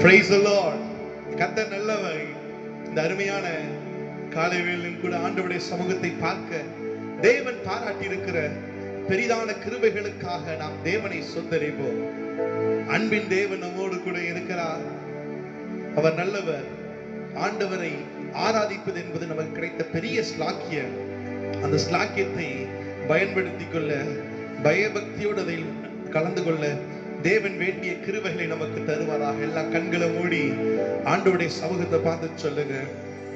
Praise the Lord. கர்த்தர் நல்லவர். இந்த அருமையான காலை வேளையிலும் கூட ஆண்டவருடைய சமூகத்தை பார்க்க தேவன் பாராட்டி இருக்கிற பெரிதான கிருபைகளுக்காக நாம் தேவனை சொந்தரிப்போம். அன்பின் தேவன் நம்மோடு கூட இருக்கிறார். அவர் நல்லவர். ஆண்டவரை ஆராதிப்பது என்பது நமக்கு கிடைத்த பெரிய ஸ்லாக்கியம். அந்த ஸ்லாக்கியத்தை பயன்படுத்திக் கொள்ள, பயபக்தியோடு அதில் கலந்து கொள்ள தேவன் வேண்டிய கிருபைகளை நமக்கு தருவாராக. எல்லா கண்களை மூடி ஆண்டவருடைய சமூகத்தை பார்த்து சொல்லுங்க,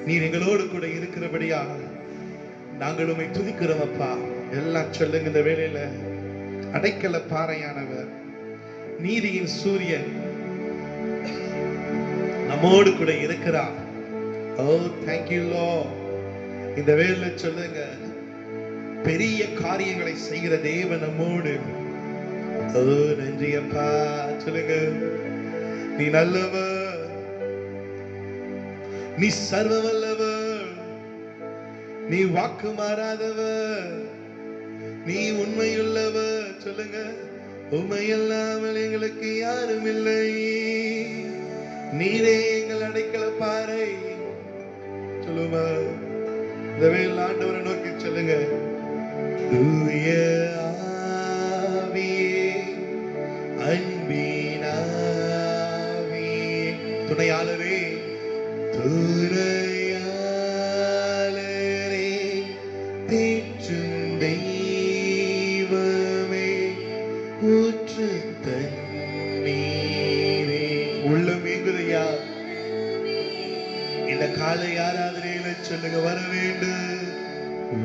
நீர் எங்களோடு கூட இருக்கிறபடியா நாங்கள் உம்மை துதிக்கிறோம் அப்பா. எல்லாம் சொல்லுங்க. இந்த வேளையில அடைக்கல பாறையானவர், நீதியின் சூரியன் நம்மோடு கூட இருக்கிறார். ஓ தேங்க் யூ லார்ட். இந்த வேளையில சொல்லுங்க, பெரிய காரியங்களை செய்கிற தேவன் நம்மோடு. ஓ நன்றி அப்பா. சொல்லுங்க, நீ நல்லவர், நீ சர்வ வல்லவர், நீ வாக்கு மாறாதவர், நீ உண்மையுள்ளவர். சொல்லுங்க, உண்மை இல்லாமல் எங்களுக்கு யாரும் இல்லை, நீரே எங்கள் அடைக்கல பாறை. சொல்லுமா, இந்த வேளையில் ஆண்டவரை நோக்கி சொல்லுங்க, தூய ஆவியே, அன்பின் ஆவியே, துணையாளரே, துணையாளரே, தேற்றும் தெய்வமே, ஊற்று தண்ணீரே. உள்ளம் ஏங்குதையா? இந்த காலை ஆராதனையில சொல்லுங்க, வர வேண்டும்,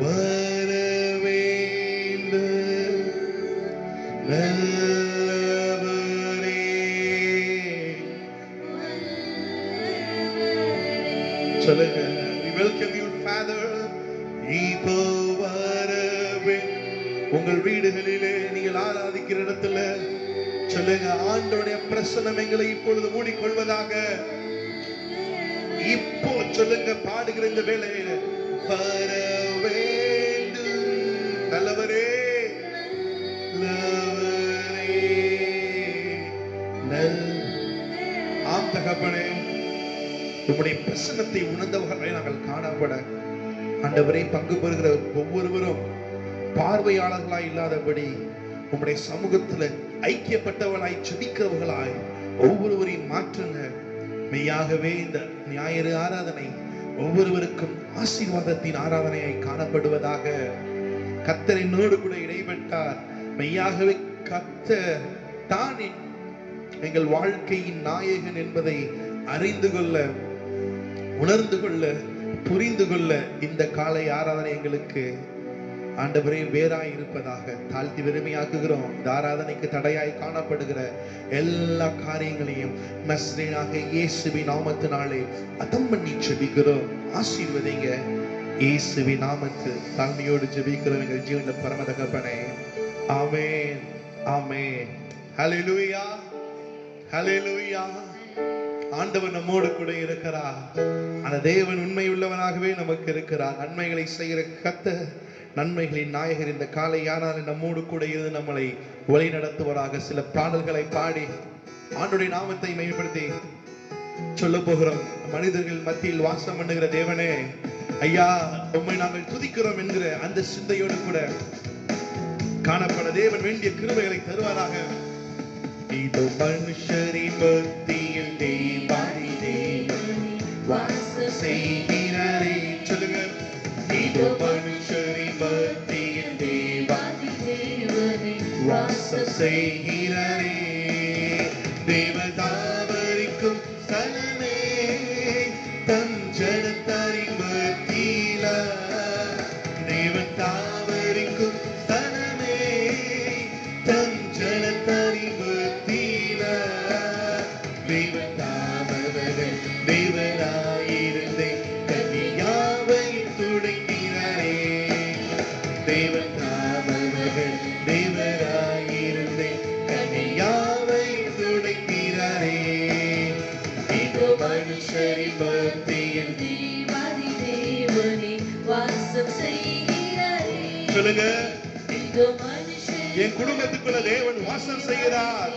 வர வேண்டும் நல்லவரே. சொல்லுங்க, we welcome you Father. இப்போ வரவே உங்கள் வீடுகளிலே நீங்கள் ஆராதிக்கிற இடத்துல சொல்லுங்க, ஆண்டவருடைய பிரசன்னம் எங்களை இப்பொழுது மூடிக்கொள்வதாக. இப்போ சொல்லுங்க, பாடுகிற இந்த வேளையில வர வேண்டும் நல்லவரே, நல்லவரே, ஆம் தகப்பனே, உம்முடைய பிரசன்னத்தை உணர்ந்தவர்களை நாங்கள் காணப்பட ஆண்டவரே, பங்கு பெறுகிற ஒவ்வொருவரும் பார்வையாளர்களாய் இல்லாதபடி உம்முடைய சமூகத்துல ஐக்கியப்பட்டவர்களாய் ஜெபிக்கிறவர்களாய் ஒவ்வொருவரையும் மாற்றுங்க. மெய்யாகவே இந்த ஞாயிறு ஆராதனை ஒவ்வொருவருக்கும் ஆசீர்வாதத்தின் ஆராதனையாய் காணப்படுவதாக. கர்த்தர் என்னோடு கூட இடைப்பட்டார். மெய்யாகவே கர்த்தர் தான் எங்கள் வாழ்க்கையின் நாயகன் என்பதை அறிந்து கொள்ள, உணர்ந்து கொள்ள, புரிந்து கொள்ள இந்த காலை ஆராதனை எங்களுக்கு ஆண்டவரே வேறாய் இருப்பதாக தாழ்த்தி வெறுமையாக்குகிறோம். இந்த ஆராதனைக்கு தடையாய் காணப்படுகிற எல்லா காரியங்களையும் நஸ்ரேனாக இயேசுவின் நாமத்தினாலே அதம் பண்ணி ஜெபிக்கிறோம். ஆசீர்வதிங்க இயேசுவின் நாமத்தில் தாழ்மையோடு ஜெபிக்கிறோம் எங்கள் ஜீவன பரம தகப்பனே. ஆமென், ஆமென். ஹல்லேலூயா, ஹல்லேலூயா. ஆண்டவர் நம்மோடு கூட இருக்கிறார். அந்த தேவன் உண்மை உள்ளவனாகவே நமக்கு இருக்கிறார். நன்மைகளை செய்கிற கர்த்தர், நன்மைகளின் நாயகர் இந்த காலை யாராலும் நம்மோடு கூட இருந்து நம்மளை வழி நடத்துவராக. சில பாடல்களை பாடி ஆண்டவருடைய நாமத்தை மேம்படுத்தி சொல்ல போகிறோம். மனிதர்கள் மத்தியில் வாசம் பண்ணுகிற தேவனே, ஐயா உம்மை நாங்கள் துதிக்கிறோம் என்கிற அந்த சிந்தையோடு கூட காணப்பட தேவன் வேண்டிய கிருபைகளை தருவாராக. இதோ மனுஷரின் மத்தியில் தேவாதி தேவன் வாசம் செய்கிறாரே. சொல்லுங்க, இதோ மனுஷரின் மத்தியில் தேவாதி தேவனே வாசம் செய்கிறாரே. தேவதாவரிக்கும் ஸ்தலமே, தம் ஜனத்தாரின் மத்தியில தேவன் தாவரிக்கும் ஸ்தலமே, தம் ஜனத்தாரின் மத்தியில தேவன் தாவர்கள் தேவனாயிருந்தே கன்னியாவை துடைக்கிறாரே. தேவன் தாவர்கள் தேவனாயிருந்தே கன்னியாவை துடைக்கிறாரே. இதோ மனுஷரின் மத்தியில் தேவாதி தேவனே வாசம் செய்கிறாரே. சொல்லுங்க, இதோ மனுஷரின் என் குடும்பத்துக்குள்ள தேவன் வாசம் செய்கிறார்,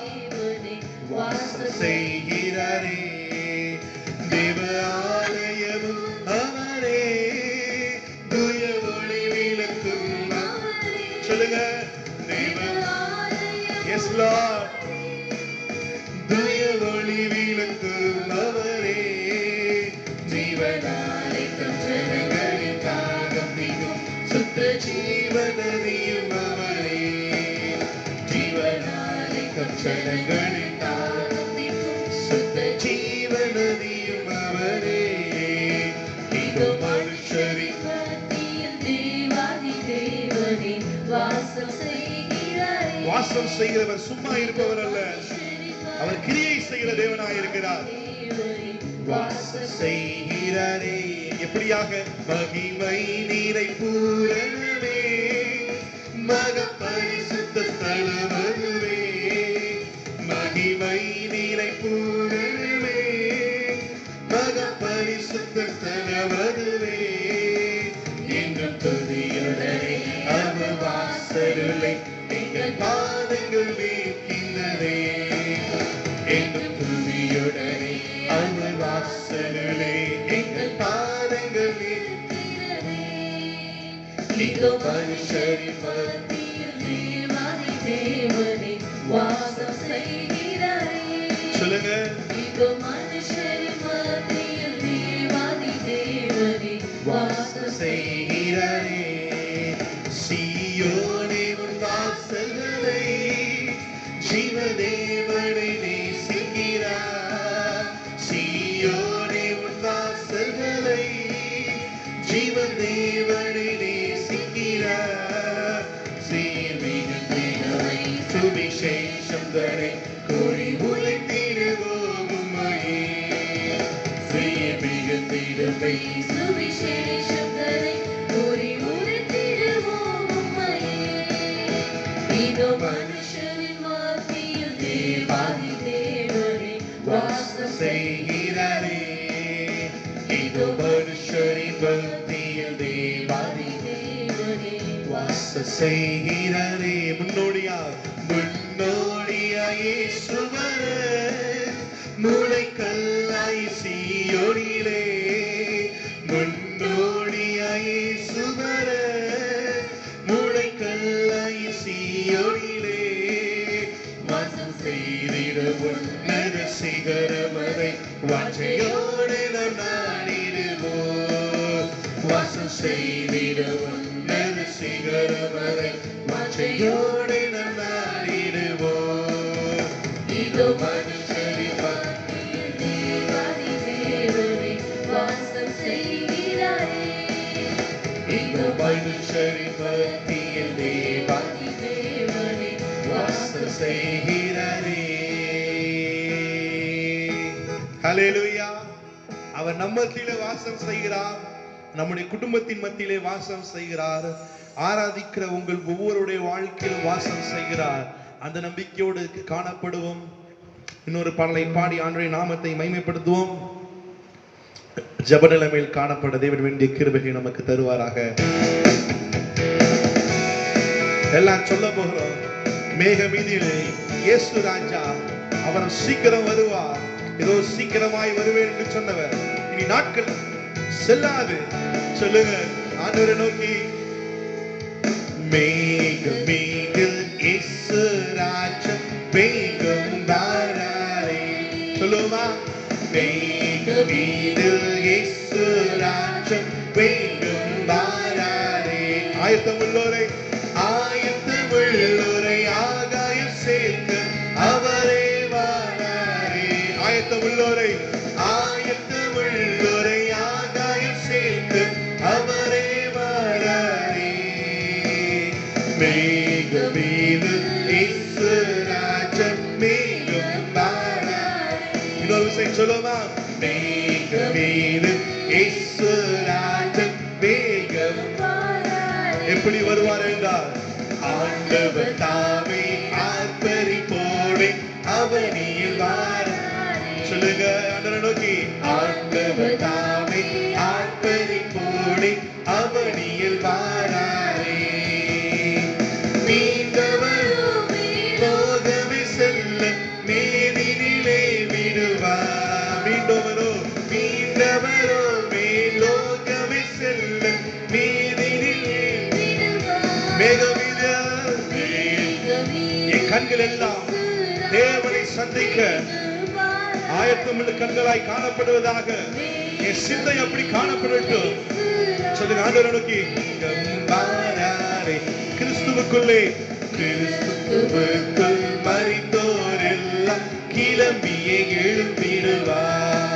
வாசம் செய்கிறாரே. Lord. தூய ஒளி விளக்கும் அவரே, ஜீவனாலைக்கும் ஜனங்களின் தாகம் தீர்க்கும் சுத்த ஜீவநதியும் அவரே. ஜீவனாலைக்கும் ஜனங்களின் தாகம் தீர்க்கும் சுத்த ஜீவநதியும் அவரே. இதோ மனுஷரின் மத்தியில் தேவாதி தேவனே வாசம் செய்கிறவர் சும்மா இருப்பவர் அல்ல, அவர் கிரியை செய்கிற தேவனாய் இருக்கிறார். வாசம் செய்கிறாரே எப்படியாக? மகிமை நீரை பூரணமே, மக பரிசுத்த ஸ்தலமதுவே. மகிமை நீரை பூரணமே, மக பரிசுத்த ஸ்தலமதுவே. என்றும் துதியுடனே அவர் வாசலுளே எங்கள் பாதங்கள் வைக்கின்றதே. என்றும் துதியுடனே அவர் வாசலுளே எங்கள் பாதங்கள் வைக்கின்றதே. இதோ மனுஷரின் மத்தியில் தேவாதி தேவனே வாசம் செய்கிறாரே. சொல்லுங்க. இதோ மனுஷரின் மத்தியில் தேவாதி தேவனே வாசம் செய்கிறாரே. சீயோனே உன் வாசல்களை ஜீவதேவனை நேசிக்கிறார். சீயோனே உன் வாசல்களை ஜீவதேவனை நேசிக்கிறார். சீர்மிகுந்தினை சுவிசேஷம் தரை கோரி உழைத்திடுவோம் உம்மையே. சீர்மிகுந்தினை சுவிசேஷம் தரை கோரி உழைத்திடுவோம் உம்மையே. இதோ மனுஷரின் மத்தியில் தேவாதி தேவனே வாசம் செய்கிறாரே. இதோ மனுஷரின் மத்தியில் தேவாதி தேவனே வாசம் செய்கிறாரே. முன்னோடியாய் இயேசு வர மூளைக்கல்லாய் சீயோனிலே. முன்னோடியாய் இயேசு வர மூளைக்கல்லாய் சீயோனிலே. வாசம் செய்திட உன்னத சிகரமதை வாஞ்சையோடு நாம் நாடிடுவோம். வாசம் செய்திட உன்னத சிகரமதை வாஞ்சையோடு நாம் நாடிடுவோம். இதோ மனுஷரின் மத்தியில் தேவாதி தேவனே வாசம் செய்கிறாரே. இதோ மனுஷரின் மத்தியில் தேவாதி தேவனே வாசம் செய்கிறாரே. ஹல்லேலூயா. அவர் நம்ம மத்தியிலே வாசம் செய்கிறார், நம்முடைய குடும்பத்தின் மத்தியிலே வாசம் செய்கிறார். ஆராதிக்கிற உங்கள் ஒவ்வொருடைய வாழ்க்கையில் வாசம் செய்கிறார். அந்த நம்பிக்கையோடு காணப்படுவோம். இன்னொரு பாடலை பாடி ஆண்டவருடைய நாமத்தை மகிமைப்படுத்துவோம். ஜெப நிலைமையில் காணப்பட தேவன் வேண்டிய கிருபையை நமக்கு தருவாராக. எல்லாம் சொல்ல போகிறோம். மேக மீதிலே இயேசு ராஜா அவர் சீக்கிரம் வருவார். ஏதோ சீக்கிரமாய் வருவேன் என்று சொன்னவர் இனி நாட்கள் செல்லாது. சொல்லுங்க ஆண்டவரை நோக்கி. மேக மீதில் இயேசு ராஜா வேகம் வாராரே. சொல்லுமா. மேக மீதில் இயேசு ராஜா வேகம் வாராரே. ஆயத்தமுள்ளோரை ஆகாயம் சேர்க்க அவரே வாராரே. ஆயத்தமுள்ளோரை ஆகாயம் சேர்க்க அவரே வாராரே. மேக மீதில் இயேசு ராஜா வேகம் வாராரே. இன்னொரு விஷயம் சொல்லுமா. மேக மீதில் இயேசு ராஜா வேகம் எப்படி வருவார் என்றால் ஆண்டவர் தாமே ஆர்ப்பரிப்போடு அவனியில் வாரார். சொல்லுங்க ஆண்டவரை நோக்கி. ஆண்டவர் தாமே ஆர்ப்பரிப்போடு அவனியில் வாராரே. மீண்டவர் போகவே செல்ல மேலினிலே விடுவார். மீண்டவரோ மேலோகவே செல்ல மேலினிலே. என் கண்கள் எல்லாம் சந்திக்க ஆயத்தமுள்ள கண்களாய் காணப்படுவதாக. என் சிந்தை அப்படி காணப்படட்டும். சொல்லுங்க ஆண்டவரை நோக்கி, கிறிஸ்துவுக்குள்ளே கிறிஸ்துவுக்குள் மரித்தோர் எல்லாம் கிளம்பியே எழும்பிடுவார்.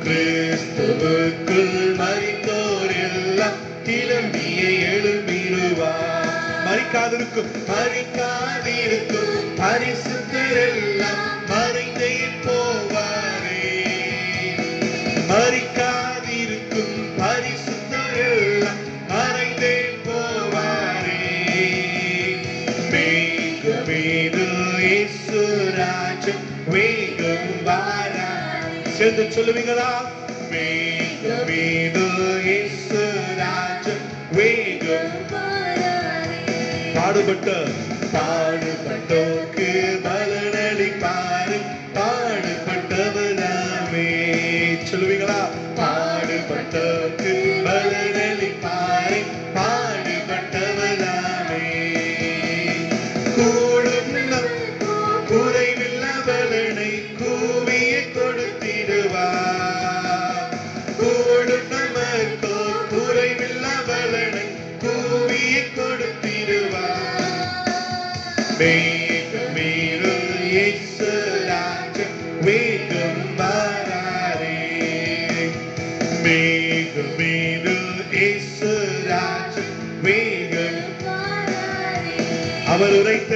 கிறிஸ்துவுக்குள் மரித்தோர் எல்லாம் கிளம்பியே எழும்பிடுவார். மரிக்காதிருக்கும் பரிசுத்தர் எல்லாம் மறைந்தே போவாரே. மரிக்காதிருக்கும் பரிசுத்தர் எல்லாம் மறைந்தே போவாரே. மேகம் மீது இயேசு ராஜன் வேகம் வாரார். சேர்ந்து சொல்லுவீங்களா? மேகம் மீது இயேசு ராஜன் வேகம். பாடுபட்டோர்க்கு பலனளிப்பாரு. பாடுபட்டவனாமே. சொல்லுவீங்களா? பாடுபட்டோர்க்கு பலனளிப்பாரு. பாடுபட்டவனாமே. கூடும் குறைவில்ல பலனை கூவியை கொடுத்திடுவார். கூடும் நமக்கோ குறைவில்ல பலனை கூவியை கொடுத்திடுவார். மேகம் மீது இயேசு ராஜன் வேகம் வாராரே. மேகம் மீது இயேசு ராஜன் வேகம். அவர் உரைத்த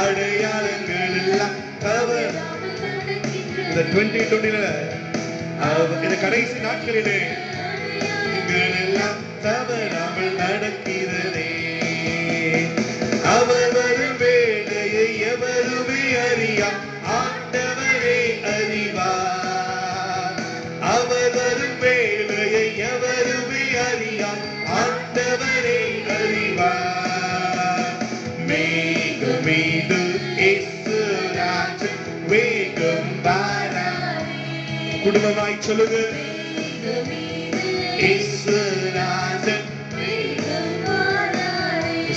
அடையாளங்கள் எல்லாம் இந்த 2020 இந்த கடைசி நாட்களிலே எல்லாம் தவறாமல் நடக்கிறதே. அவர் வரும் வேலையை எவருமே அறியா, ஆண்டவரே அறிவார். அவர் வரும் வேலையை எவருமே அறியா, ஆண்டவரே அறிவார். மேகம் மீது இயேசு ராஜன் வேகம் வாரார். குடும்பமாய் சொல்லுங்க, இயேசு ராஜன்.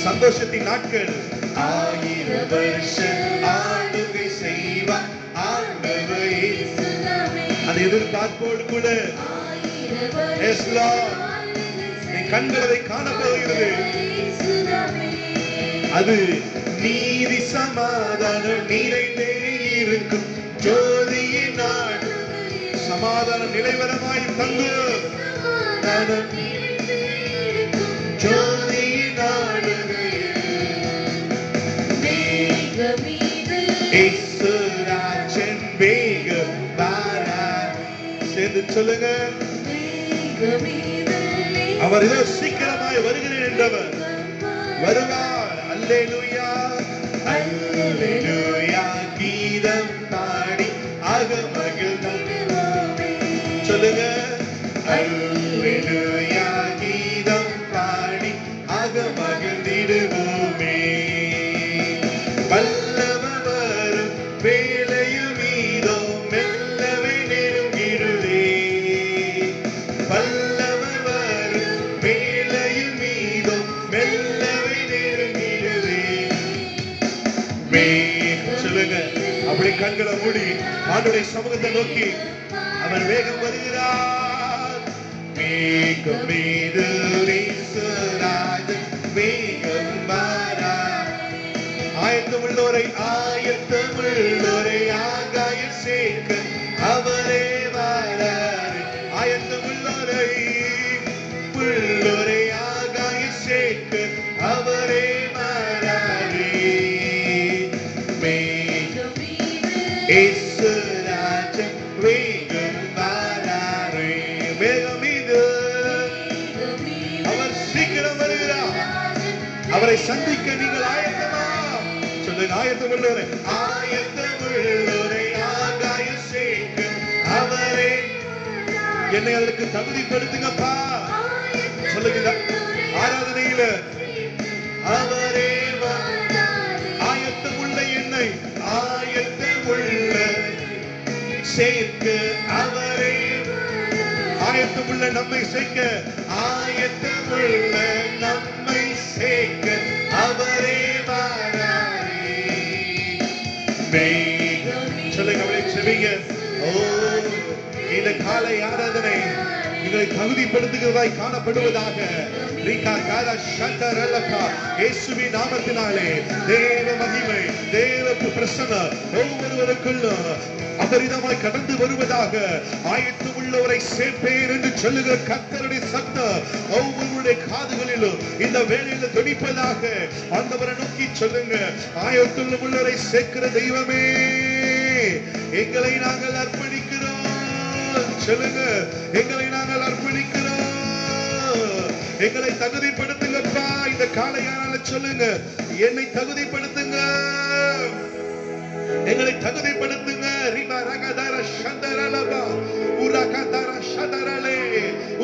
சந்தோஷத்தின் நாட்கள் 1000 வருஷம் ஆளுகை செய்வார் ஆண்டவர் இயேசு. அந்த எதிர்பார்ப்போடு கூட என் கண்களை காணப்போகிறது. அது நீதி சமாதானம் நிறைந்தே இருக்கும் ஜோதியின் நாடு. சமாதானம் நிலைவரமாய் தங்கும் ஜோதியின் நாடு. இயேசு ராஜன் வேகம் வாரார். சேர்ந்து சொல்லுங்க, அவர் ஏதோ சீக்கிரமாய் வருகிறேன் என்றவர் வருவார். அல்லேலூயா அல்லேலூயா கீதம் பாடி அகமகிழ்ந்திடுவோமே. சொல்லுங்க, அல்லேலூயா கீதம் பாடி அகமகிழ்ந்திடுவோமே. வல்லவர் வரும் வேளையும் இதோ மெல்லவே நெருங்கிடுதே. வல்லவர் வரும் வேளையும் இதோ மெல்லவே நெருங்கிடுதே. சொல்லுங்க, அப்படி கண்களை மூடி ஆண்டவருடைய சமூகத்தை நோக்கி அவர் வேகம் வருகிறார். மேகம் மீது இயேசு ராஜன் வேகம் வாரார். ஆயத்தமுள்ளோரை ஆகாய சேர்க்க அவரே வாரார். ஆயத்தமுள்ளோரை ஆகாய சேர்க்க அவரே வாராரே. இயேசு ராஜன் வேகம் வாராரே. வேகம் மீது அவர் சீக்கிரம் வருகிறார். அவரை சந்திக்க நீங்கள் ஆயத்தமா? சொல்லுங்க, ஆயத்தமுள்ளவரை ஆகாய சேர்க்க அவரே. என்னை அதற்கு தகுதிப்படுத்துங்கப்பா. சொல்லுங்க, ஆராதனையில அவரே ஆயத்தமுள்ள என்னை ஆயத்தமுள்ள சேர்க்க அவரே. ஆயத்தமுள்ள நம்மை சேர்க்க ஆயத்தமுள்ள நம்மை சேர்க்க அவரே வாராரே. அவளை செவிங்க. ஓ, இந்த காலை ஆராதனை உங்களை தகுதிப்படுத்துகிறதாய் காணப்படுவதாக. இயேசுவின் நாமத்தினாலே தேவ மகிமை, தேவ பிரசன்னம் ஒவ்வொருவருக்குள்ளும் அபரிதமாய் கடந்து வருவதாக. ஆயத்தம் உள்ளவரை சேர்ப்பேன் என்று சொல்லுகிற கர்த்தருடைய சத்தம் ஒவ்வொருவருடைய காதுகளிலும் இந்த வேளையில துணிப்பதாக. ஆண்டவரை நோக்கி சொல்லுங்க, ஆயத்தம் உள்ளவரை சேர்க்கிற தெய்வமே, எங்களை நாங்கள் அர்ப்பணிக்கிறோம். சொல்லுங்க, எங்களை நாங்கள் அர்ப்பணிக்கிறோம். எங்களை தகுதிப்படுத்துங்கப்பா. இந்த காலையானால சொல்லுங்க, என்னை தகுதிப்படுத்துங்க, எங்களை தகுதிப்படுத்துங்க. ரிபா ரகதர சந்தரலபா உரகதர சதரலே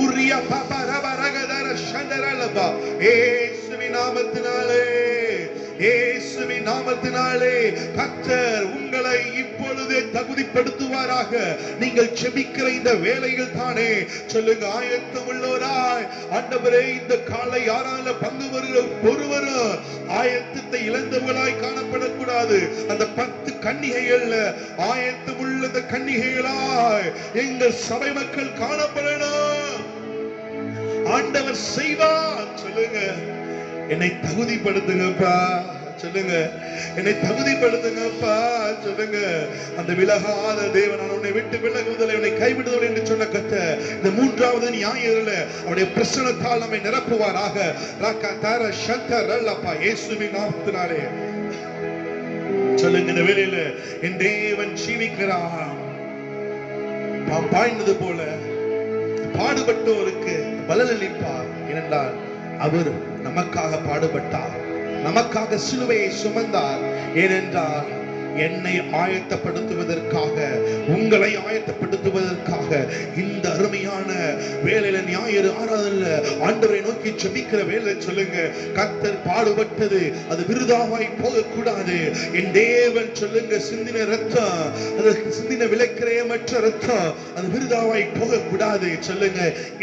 உரியா பாபா ரபா ரகதர சந்தரலபா. இயேசுவின் நாமத்தினாலே, இயேசுவின் நாமத்தினாலே கர்த்தர் உங்களை இப்பொழுதே தகுதிப்படுத்துவாராக. நீங்கள் ஜெபிக்கிற இந்த வேளையில் தானே சொல்லுங்க, ஆயத்தம் உள்ளவராய் ஆண்டவரே, இந்த காலை யாரால பங்கு வருகிற ஒருவரும் ஆயத்தத்தை இழந்தவர்களாய் காணப்படக்கூடாது. அந்த 10 கன்னிகைகள் ஆயத்தம் உள்ள அந்த கன்னிகைகளாய் எங்கள் சபை மக்கள் காணப்படணும். ஆண்டவர் செய்வார். சொல்லுங்க, என்னை தகுதிப்படுத்துங்கப்பா. சொல்லுங்க, என்னை தகுதிப்படுத்துங்கப்பா. சொல்லுங்க, அந்த விலகாத தேவன் உன்னை விட்டு விலகுவதில்லை, உன்னை கைவிடுவதில்லை என்று சொன்ன கர்த்தர் இந்த 3வது ஞாயிறுல அவருடைய பிரசன்னத்தால் நம்மை நிரப்புவாராக. ரகதர சந்தரலபா இயேசுவின் நாமத்தினாலே சொல்லுங்க, இந்த வேளையில என் தேவன் ஜீவிக்கிறார். நாம் பாய்ந்தது போல பாடுபட்டோருக்கு பலனளிப்பார். ஏனென்றால் அவர் நமக்காக பாடுபட்டார், நமக்காக சிலுவையை சுமந்தார். ஏனென்றால் என்னை ஆயத்தப்படுத்துவதற்காக, உங்களை ஆயத்தப்படுத்துவதற்காக இந்த அருமையான வேளையில ஞாயிறு ஆராதனையில ஆண்டவரை நோக்கி ஜெபிக்கிற வேளை சொல்லுங்க, கர்த்தர் பாடுபட்டது அது விருதாவாய் போகக்கூடாது. என் தேவன் சொல்லுங்க, சிந்தின ரத்தம், அது சிந்தின விலைக்கிரயமற்ற ரத்தம், அது விருதாவாய் போகக்கூடாது. சொல்லுங்க,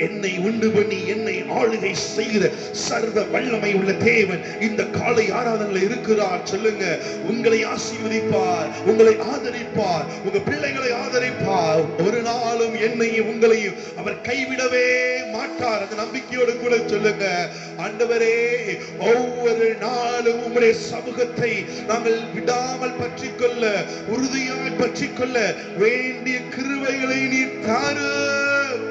என்னை உண்டு பண்ணி என்னை ஆளுகை செய்கிற சர்வ வல்லமை உள்ள தேவன் இந்த காலை ஆராதனையில இருக்கிறார். சொல்லுங்க, உங்களை ஆசீர்வதிப்பார், உங்களை ஆதரிப்பார், உங்க பிள்ளைகளை ஆதரிப்பார். ஒரு நாளும் என்னையும் உங்களையும் அவர் கைவிடவே மாட்டார். அந்த நம்பிக்கையோடு கூட சொல்லுங்க, ஆண்டவரே, ஒவ்வொரு நாளும் உம்முடைய சமூகத்தை நாங்கள் விடாமல் பற்றிக்கொள்ள, உறுதியாய் பற்றிக்கொள்ள வேண்டிய கிருபைகளை நீர் தாரும்,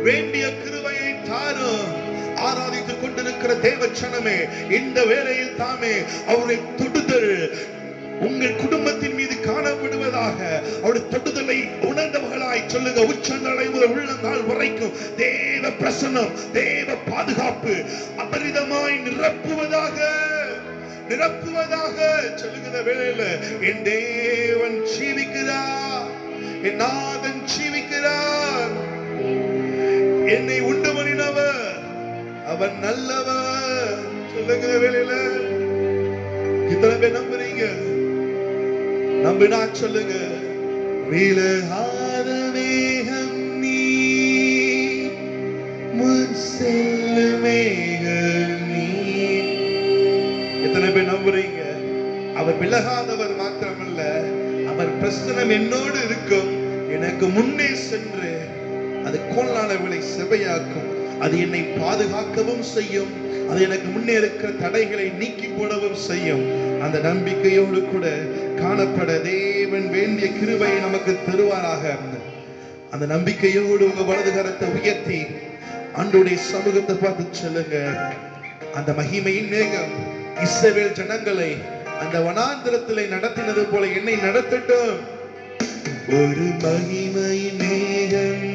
வேண்டிய கிருபையை தாரும். ஆராதித்துக் கொண்டிருக்கிற தேவச்சனமே, இந்த வேளையில் தாமே அவருடைய தொடுதல் உங்கள் குடும்பத்தின் மீது காணப்படுவதாக. அவருடைய தொடுதலை உணர்ந்தவர்களாய் சொல்லுங்க, உச்சந்தலை முதல் உள்ளங்கால் வரைக்கும் தேவ பிரசன்னம், தேவ பாதுகாப்பு அபரிதமாய் நிரப்புவதாக, நிரப்புவதாக. சொல்லுகிற வேளையில என் தேவன் ஜீவிக்கிறார், என் நாதன் ஜீவிக்கிறார். என்னை உண்டு பண்ணினவர் அவர் நல்லவர். சொல்லுகிற வேளையில இத்தனை பேர் நம்புறீங்க? நம்பினா சொல்லுங்க, விலகாத மேகம் நீ, முன் செல்லும் மேகம் நீ. எத்தனை பேர் நம்புறீங்க? அவர் விலகாதவர் மாத்திரமல்ல, அவர் பிரசன்னம் என்னோடு இருக்கும். எனக்கு முன்னே சென்று அது கோலானவர்களை செவையாக்கும், அது என்னை பாதுகாக்கவும் செய்யும், அது எனக்கு முன்னே இருக்கிற தடைகளை நீக்கி போடவும் செய்யும். அந்த நம்பிக்கையோடு கூட காணப்பட தேவன் வேண்டிய கிருபையை நமக்கு தருவாராக. அந்த நம்பிக்கையோடு உங்க வலது கரத்தை உயர்த்தி ஆண்டவருடைய சமூகத்தை பார்த்து சொல்லுங்க, அந்த மகிமையின் மேகம் இஸ்ரவேல் ஜனங்களை அந்த வனாந்திரத்திலே நடத்தினது போல என்னை நடத்தட்டும். ஒரு மகிமையின் மேகம்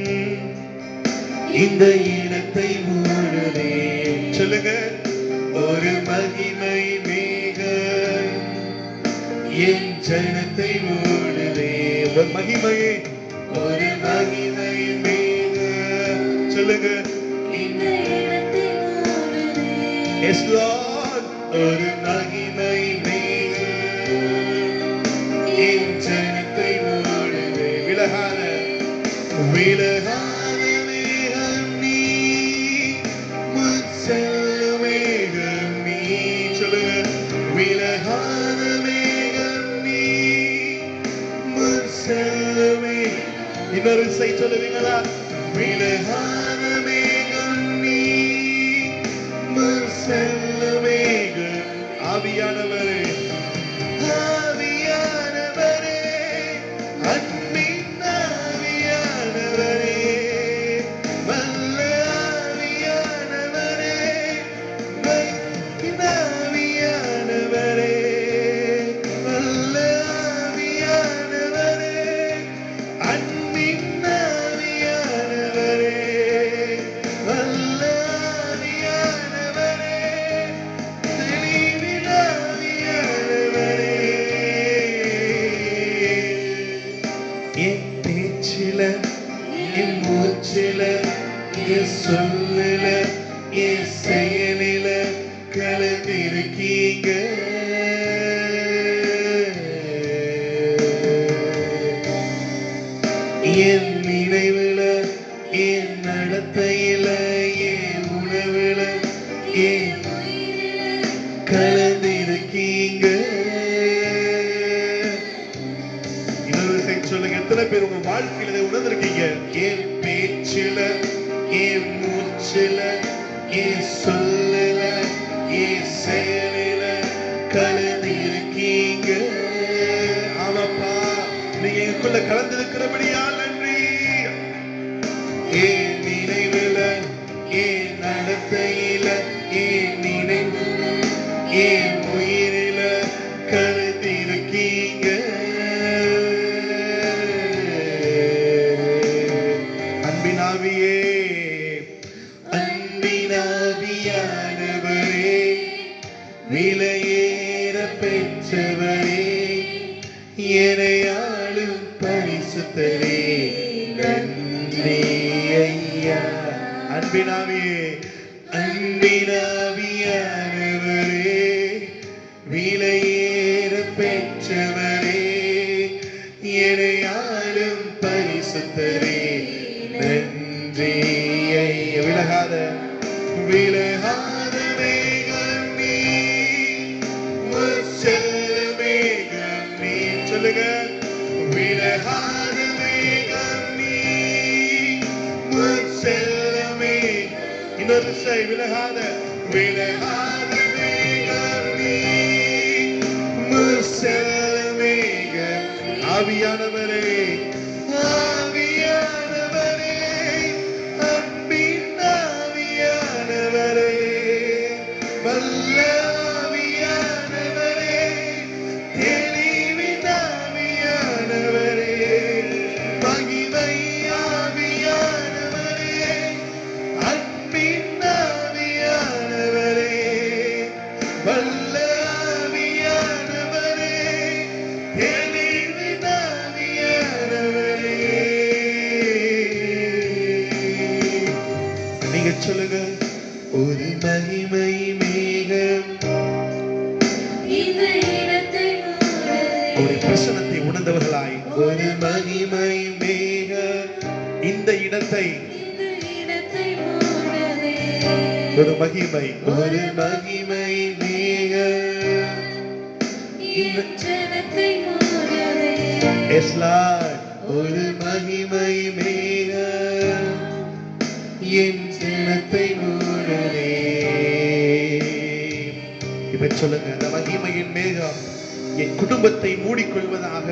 இந்த இடத்தை மூடுதே. சொல்லுங்க, ஒரு மகிமை மேகம் என் ஜனத்தை மூடுதே. ஒரு மகிமையை, ஒரு மகிமை மேகம் சொல்லுங்க, இந்த இடத்தை மூடுதே. Yes Lord, ஒரு மகிமை மேகம் என் ஜனத்தை மூடுதே. விலகாத, விலகாத செல்லுமே. இன்னொரு இசை சொல்லுவீங்களா? விலகாத மேகம் நீ செல்ல மேகம். ஆவியானவரே, ஆவியானவரே, அன்பின் ஆவியானவரே, வல்ல ஆவியானவரே, வைப்பின் ஆவியானவரே, வல்ல ஆவியானவரே, அன்பின் ஆவியானவரே, வல்ல ஆவியானவரே, தெளிவின் ஆவியானவரே. என் பேச்சில, என் மூச்சில, என் சொல்லில, என் செயலில கலந்திருக்கீங்க. என் நினைவுல, என் நடத்தையில, என் உணவுல, என் கலந்திருக்கீங்க. இன்னொரு சைட் சொல்லுங்க. எத்தனை பேர் உங்க வாழ்க்கையில இதை உணர்ந்திருக்கீங்க? என் பேச்சில, என் மூச்சில, என் சொல்லில, என் செயலில கலந்திருக்கீங்க. ஆமாப்பா, நீங்க எனக்குள்ள கலந்திருக்கிறபடியா நன்றி. என் நினைவுல, என் நடத்தையில, என் நினைவுல, என் உயிரில கலந்திருக்கீங்க. அன்பினாவியே, அன்பினாவியானவரே, விலையேற பெற்றவரே, எனையாளும் பரிசுத்தரே, நன்றி ஐயா. அன்பினாவியே, அன்பினாவியானவரே, விலையேற பெற்றவரே, எனையாளும் பரிசுத்தரே, நன்றி ஐயா. விலகாத, விலகாத மேகம் நீ, செல்ல மேகம் நீ. சொல்லுங்க. விலகாத மேகம் நீ, செல்ல மேகம். இன்னொரு இசை. விலகாத, விலகாத மேகம் நீ, செல்ல மேகம். ஆவியானவரே, ஆவியானவரே, அன்பின் ஆவியானவரே, வல்ல ஆவியானவரே, தெளிவின் ஆவியானவரே, மகிமை ஆவியானவரே, அன்பின் ஆவியானவரே, வல்ல ஆவியானவரே, தெளிவின் ஆவியானவரே. நீங்க சொல்லுங்க. ஒரு மகிமை மேகம் இந்த இடத்தை மூடுதே. ஒரு பிரசனத்தை உணர்ந்தவர்களாய், ஒரு மகிமை மேகம் இந்த இடத்தை, இந்த இடத்தை மூடுதே. ஒரு மகிமை, ஒரு மகிமை மேகம் இந்த ஜனத்தை மூடுதே. Yes, Lord. ஒரு மகிமை மேகம் என் ஜனத்தை மூடுதே. இப்ப சொல்லுங்க. அந்த மகிமையின் மேகம் என் குடும்பத்தை மூடிக்கொள்வதாக,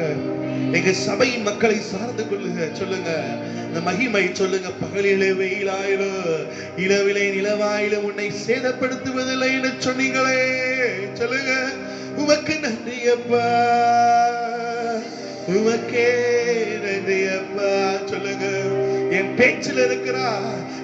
எங்க சபையின் மக்களை சார்ந்து கொள்ளுங்க. சொல்லுங்க. அந்த மகிமை சொல்லுங்க. பகலிலே வெயிலாயிலும் இரவிலே நிலவாயிலும் உன்னை சேதப்படுத்துவதில்லை என்று சொன்னீங்களே. சொல்லுங்க. உமக்கு நன்றி அப்பா, உமக்கே நன்றி அப்பா. சொல்லுங்க. என் பேச்சில் இருக்கிறா,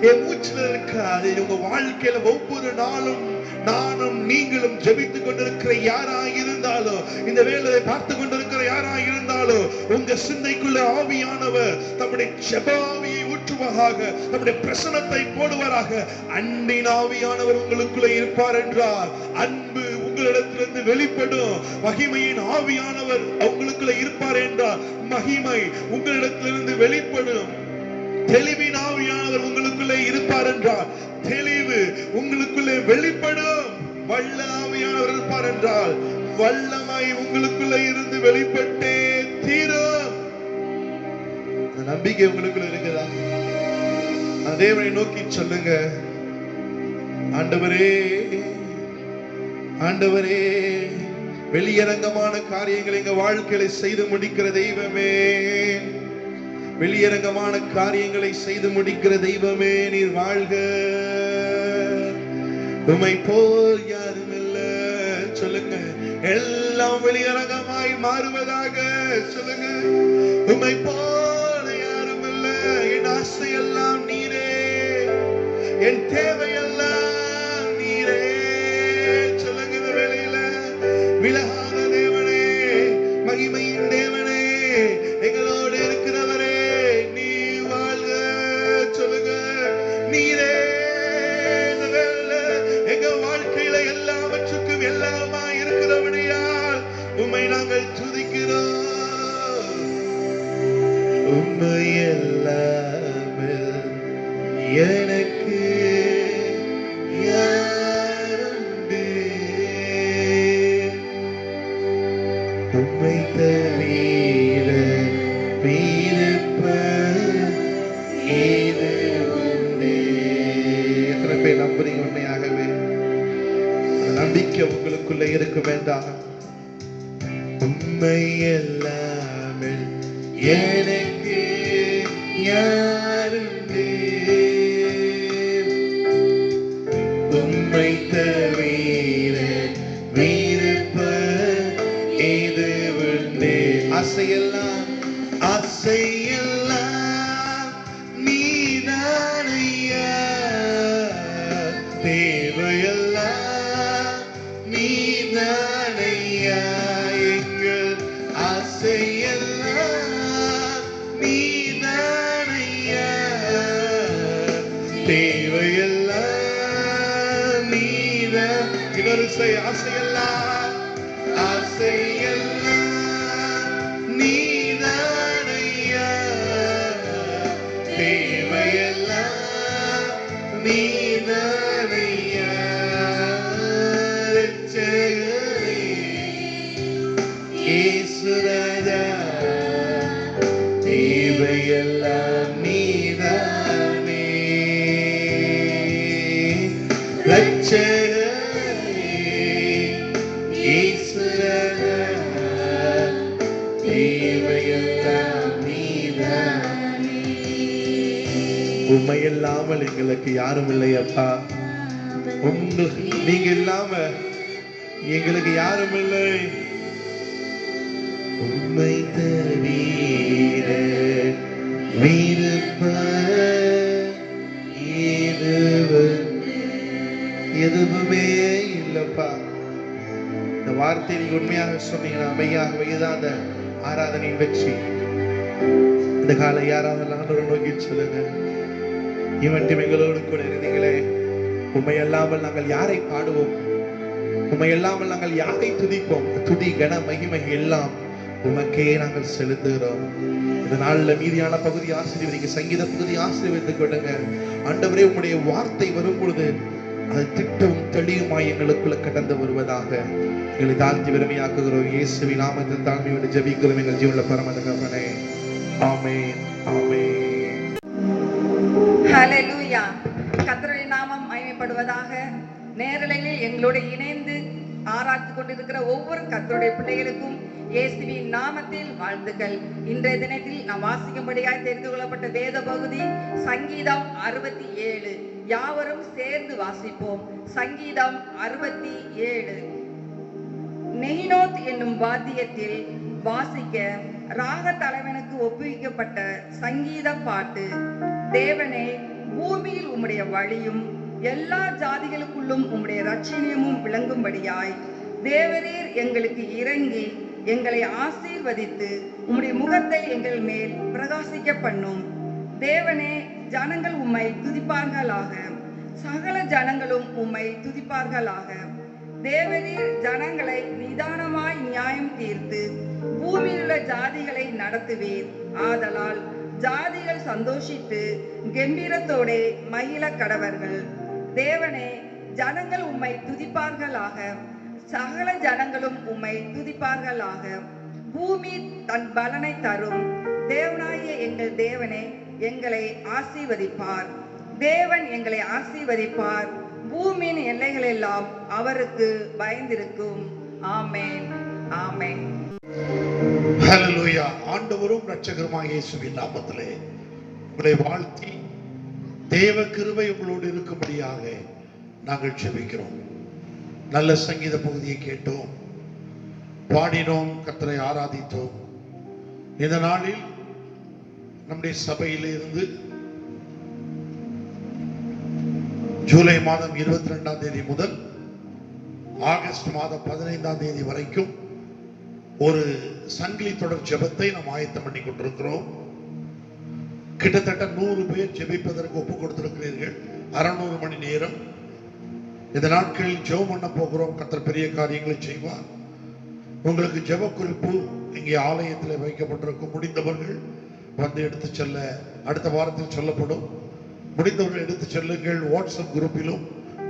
என் மூச்சில் இருக்கா, உங்க வாழ்க்கையில ஒவ்வொரு நாளும் நானும் நீங்களும் ஜெபித்துக் கொண்டிருக்கிற யாராய் இருந்தாலும், இந்த வேலையை பார்த்து கொண்டிருக்கிற யாராய் இருந்தாலும், உங்க சிந்தைக்குள்ள ஆவியானவர் தம்முடைய ஜெபாவியை ஊற்றுவதாக, தம்முடைய பிரசனத்தை போடுவாராக. அன்பின் ஆவியானவர் உங்களுக்குள்ள இருப்பார் என்றால் அன்பு உங்களிடத்திலிருந்து வெளிப்படும். மகிமையின் ஆவியானவர் உங்களுக்குள்ள இருப்பார் என்றால் மகிமை உங்களிடத்திலிருந்து வெளிப்படும். தெளிவின் ஆவியானவர் உங்களுக்குள்ளே இருப்பார் என்றால் தெளிவு உங்களுக்குள்ளே வெளிப்படும். வல்ல ஆவியானவர் இருப்பார் என்றால் வல்லமை உங்களுக்குள்ளே இருந்து வெளிப்பட்டே தீரும். நம்பிக்கை உங்களுக்குள்ள இருக்குதா? தேவனை நோக்கி சொல்லுங்க, ஆண்டவரே ஆண்டவரே, வெளியரங்கமான காரியங்களை எங்க வாழ்க்கையில செய்து முடிக்கிற தெய்வமே, வெளியரங்கமான காரியங்களை செய்து முடிக்கிற தெய்வமே, நீர் வாழ்க. உம்மை போல் யாரும் இல்ல. சொல்லுங்க, எல்லாம் வெளியரங்கமாய் மாறுவதாக. சொல்லுங்க, உம்மை போல யாரும் இல்ல. என் ஆசையெல்லாம் நீரே, என் தேவையெல்லாம் நீரே. சொல்லுங்க, இந்த வேளையில விலகாத தேவனே, மகிமையின் தேவனே, எங்களோடு இருக்கிறவரே, நீ வாழ்க. சொல்லுங்க, நீரே இந்த வேளையில எங்க வாழ்க்கையில எல்லாவற்றுக்கும் எல்லாமா இருக்கிறபடியால் உம்மை நாங்கள் துதிக்கிறோம். உம்மை எல்லாமே எனக்கு யாருண்டு, உம்மை தவிர விருப்பம் ஏது உண்டு. எத்தனை பேர் நம்புறீங்க? உண்மையாகவே நம்பிக்கை உங்களுக்குள்ள இருக்க வேண்டாம். உம்மை எல்லாமே எனக்கு யாருண்டு, உம்மை தவிர விருப்பம் ஏது உண்டு. ஆசையெல்லாம் ஆசையெல்லாம் நீதானையா, தேவையெல்லாம் நீதானையா, எங்கள் ஆசையெல்லாம் நீதானையா, தேவையெல்லாம் நீதான். இன்னொரு ஆசையெல்லாம் ஆசையெல்லாம் நீதானையா, தேவையெல்லாம் நீதானையா. ரட்சகரே இயேசு ராஜா, தேவையெல்லாம் நீதானே. ரட்சகரே இயேசு ராஜா, தேவையெல்லாம் நீதானே. உம்மை இல்லாமல் எங்களுக்கு யாரும் இல்லையப்பா. நீங்க இல்லாம எங்களுக்கு யாரும் இல்லை. உம்மை தவிர விருப்பம் எதுவுமே இல்லப்பா. இந்த வார்த்தை நீங்க உண்மையாக சொன்னீங்கன்னா மெய்யாகவே தான் அந்த ஆராதனை வெற்றி. இந்த காலை யாராவது ஆண்டவரை நோக்கி சொல்லுங்க, இவன்ட்டு எங்களோடு கூட இருந்தீங்களே, உம்மை அல்லாமல் நாங்கள் யாரை பாடுவோம்? உம்மை அல்லாமல் நாங்கள் யாரை துதிப்போம்? துதி கன மகிமை எல்லாம் உமக்கே நாங்கள் செலுத்துகிறோம். இந்த நாள்ல மீதியான பகுதி ஆசீர்வதிங்க, சங்கீத பகுதி ஆசீர்வதித்துக் கொள்ளுங்க. ஆண்டவரே, உம்முடைய வார்த்தை வரும் பொழுது அது திட்டமும் தெளிவுமாய் எங்களுக்குள்ள கடந்து வருவதாக எங்களை தாழ்த்தி விரும்பியாக்குகிறோம். இயேசுவின் நாமத்தில் தாழ்மையோடு ஜெபிக்கிறோம் எங்கள் ஜீவனுள்ள பரம தகப்பனே. ஆமென், ஆமென். ஹல்லேலூயா. கர்த்தருடைய நாமம் மகிமைப்படுவதாக. நேரலையில் எங்களோடு இணைந்து ஆராய்ந்து கொண்டிருக்கிற ஒவ்வொரு கர்த்தருடைய பிள்ளைகளுக்கும் இயேசுவின் நாமத்தில் வாழ்த்துக்கள். இன்றைய தினத்தில் நாம் வாசிக்கும்படியாய் தெரிந்து கொள்ளப்பட்ட வேத பகுதி சங்கீதம் 67. யாவரும் சேர்ந்து வாசிப்போம். சங்கீதம் 67. நெகினோத் என்னும் வாத்தியத்தில் வாசிக்க ராக தலைவனுக்கு ஒப்புவிக்கப்பட்ட சங்கீத பாட்டு. தேவனே, பூமியில் உம்முடைய வழியும் எல்லா ஜாதிகளுக்குள்ளும் உம்முடைய இரட்சணியமும் விளங்கும்படியாய் தேவரீர் எங்களுக்கு இறங்கி எங்களை ஆசீர்வதித்து உம்முடைய முகத்தை எங்கள் மேல் பிரகாசிக்க பண்ணும். தேவனே, ஜனங்கள் உம்மை துதிப்பார்களாக, சகல ஜனங்களும் உம்மை துதிப்பார்களாக. தேவரீர் ஜனங்களை நிதானமாய் நியாயம் தீர்த்து பூமியில் உள்ள ஜாதிகளை நடத்துவீர். ஆதலால் ஜாதிகள் சந்தோஷித்து கம்பீரத்தோடே மகிழ கடவர்கள். தேவனே, ஜனங்கள் உம்மை துதிப்பார்களாக, சகல ஜனங்களும் உம்மை துதிப்பார்களாக. பூமி தன் பலனை தரும். தேவனாகிய எங்கள் தேவனே எங்களை ஆசீர்வதிப்பார். தேவன் எங்களை ஆசீர்வதிப்பார். பூமியின் எல்லைகள் எல்லாம் அவருக்கு பயந்திருக்கும். ஆமென், ஆமென். ஹல்லேலூயா. ஆண்டவரும் இரட்சகருமாகிய இயேசுவின் நாமத்திலே உங்களை வாழ்த்தி தேவ கிருபை உங்களோடு இருக்கும்படியாக நாங்கள் ஜெபிக்கிறோம். நல்ல சங்கீத பகுதியை கேட்டோம், பாடினோம், கர்த்தரை ஆராதித்தோம். இந்த நாளில் நம்முடைய சபையிலிருந்து ஜூலை மாதம் 22ஆம் தேதி முதல் ஆகஸ்ட் மாதம் 15ஆம் தேதி வரைக்கும் ஒரு சங்கிலி தொடர் ஜெபத்தை நாம் ஆயத்தம் பண்ணி கொண்டிருக்கிறோம். கிட்டத்தட்ட 100 பேர் ஜெபிப்பதற்கு ஒப்பு கொடுத்திருக்கிறீர்கள். 600 மணி நேரம் இந்த நாட்களில் ஜெபம் பண்ண போகிறோம். கர்த்தர் பெரிய காரியங்களை செய்வார். உங்களுக்கு ஜெப குறிப்பு இங்கே ஆலயத்தில் வைக்கப்பட்டிருக்கும். முடிந்தவர்கள் வந்து எடுத்து செல்ல அடுத்த வாரத்தில் சொல்லப்படும். முடிந்தவர்கள் எடுத்து செல்லுங்கள். வாட்ஸ்அப் குரூப்பிலும்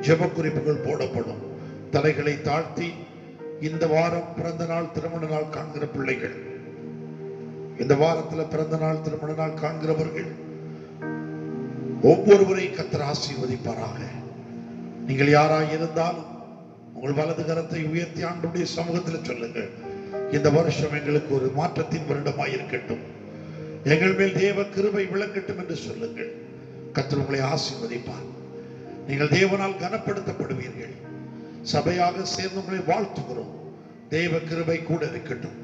ஜெப குறிப்புகள் போடப்படும். தலைகளை தாழ்த்தி இந்த வாரம் பிறந்த நாள் திருமண நாள் காண்கிற பிள்ளைகள், இந்த வாரத்தில் பிறந்த நாள் திருமண நாள் காண்கிறவர்கள் ஒவ்வொருவரை கர்த்தர் ஆசீர்வதிப்பாராக. நீங்கள் யாராய் இருந்தாலும் உங்கள் வலது கரத்தை உயர்த்தி ஆண்டவருடைய சமூகத்தில் சொல்லுங்கள், இந்த வருஷம் எங்களுக்கு ஒரு மாற்றத்தின் வருடமாய் இருக்கட்டும், எங்கள் மேல் தேவ கிருபை விளங்கட்டும் என்று சொல்லுங்கள். கர்த்தர் உங்களை ஆசீர்வதிப்பார். நீங்கள் தேவனால் கனப்படுத்தப்படுவீர்கள். சபையாக சேர்ந்து உங்களை வாழ்த்துகிறோம். தேவ கிருபை கூட இருக்கட்டும்.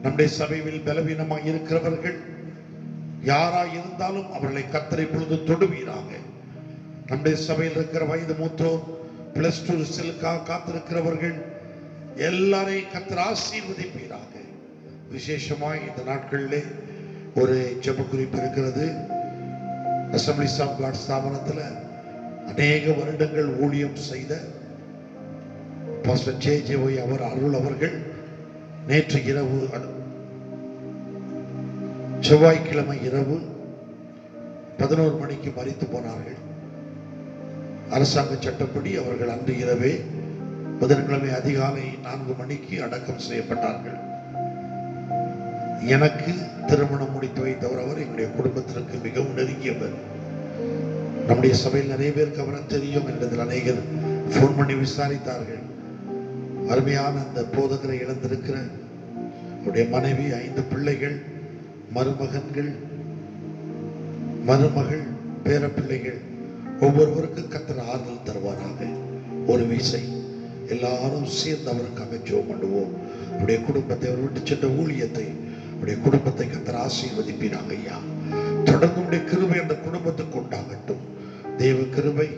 நம்முடைய சபையில் பலவீனமாக இருக்கிறவர்கள் யாராய் இருந்தாலும் அவர்களை கர்த்தர் இப்பொழுது தொடுவீராக. நம்முடைய சபையில் இருக்கிற வயது மூத்தோர், +2 ரிசல்ட்டுக்காக காத்திருக்கிறவர்கள் எல்லாரையும் கர்த்தர் ஆசீர்வதிப்பீராக. விசேஷமாய் இந்த நாட்களிலே ஒரு ஜெப குறிப்பு இருக்கிறது. அசம்பிளிஸ் ஆஃப் காட் ஸ்தாபனத்தில் அநேக வருடங்கள் ஊழியம் செய்த பாஸ்டர் JJY அவர் அருள் அவர்கள் நேற்று இரவு, செவ்வாய்க்கிழமை இரவு 11 மணிக்கு மரித்து போனார்கள். அரசாங்க சட்டப்படி அவர்கள் அன்று இரவே புதன்கிழமை அதிகாலை 4 மணிக்கு அடக்கம் செய்யப்பட்டார்கள். எனக்கு திருமணம் முடித்து வைத்தவர் அவர். எங்களுடைய குடும்பத்திற்கு மிகவும் நெருங்கியவர். நம்முடைய சபையில் நிறைய பேருக்கு அவரை தெரியும் என்றதில் அநேகர் போன் பண்ணி விசாரித்தார்கள். அருமையான அந்த போதகரை இழந்திருக்கிற அவருடைய மனைவி, 5 பிள்ளைகள், மருமகன்கள், மருமகள், பேர பிள்ளைகள், ஒவ்வொருவருக்கும் கர்த்தர் ஆறுதல் தருவாராக. ஒரு வீசை எல்லாரும் சேர்ந்து அவருக்காக ஜெபம் பண்ணுவோம். அவருடைய குடும்பத்தை, அவர் விட்டு சென்ற ஊழியத்தை, அவருடைய குடும்பத்தை கர்த்தர் ஆசீர்வதிப்பீராங்க ஐயா. தொடர்ந்து உடைய கிருபை அந்த குடும்பத்துக்கு உண்டாகட்டும். தேவ கிருபை,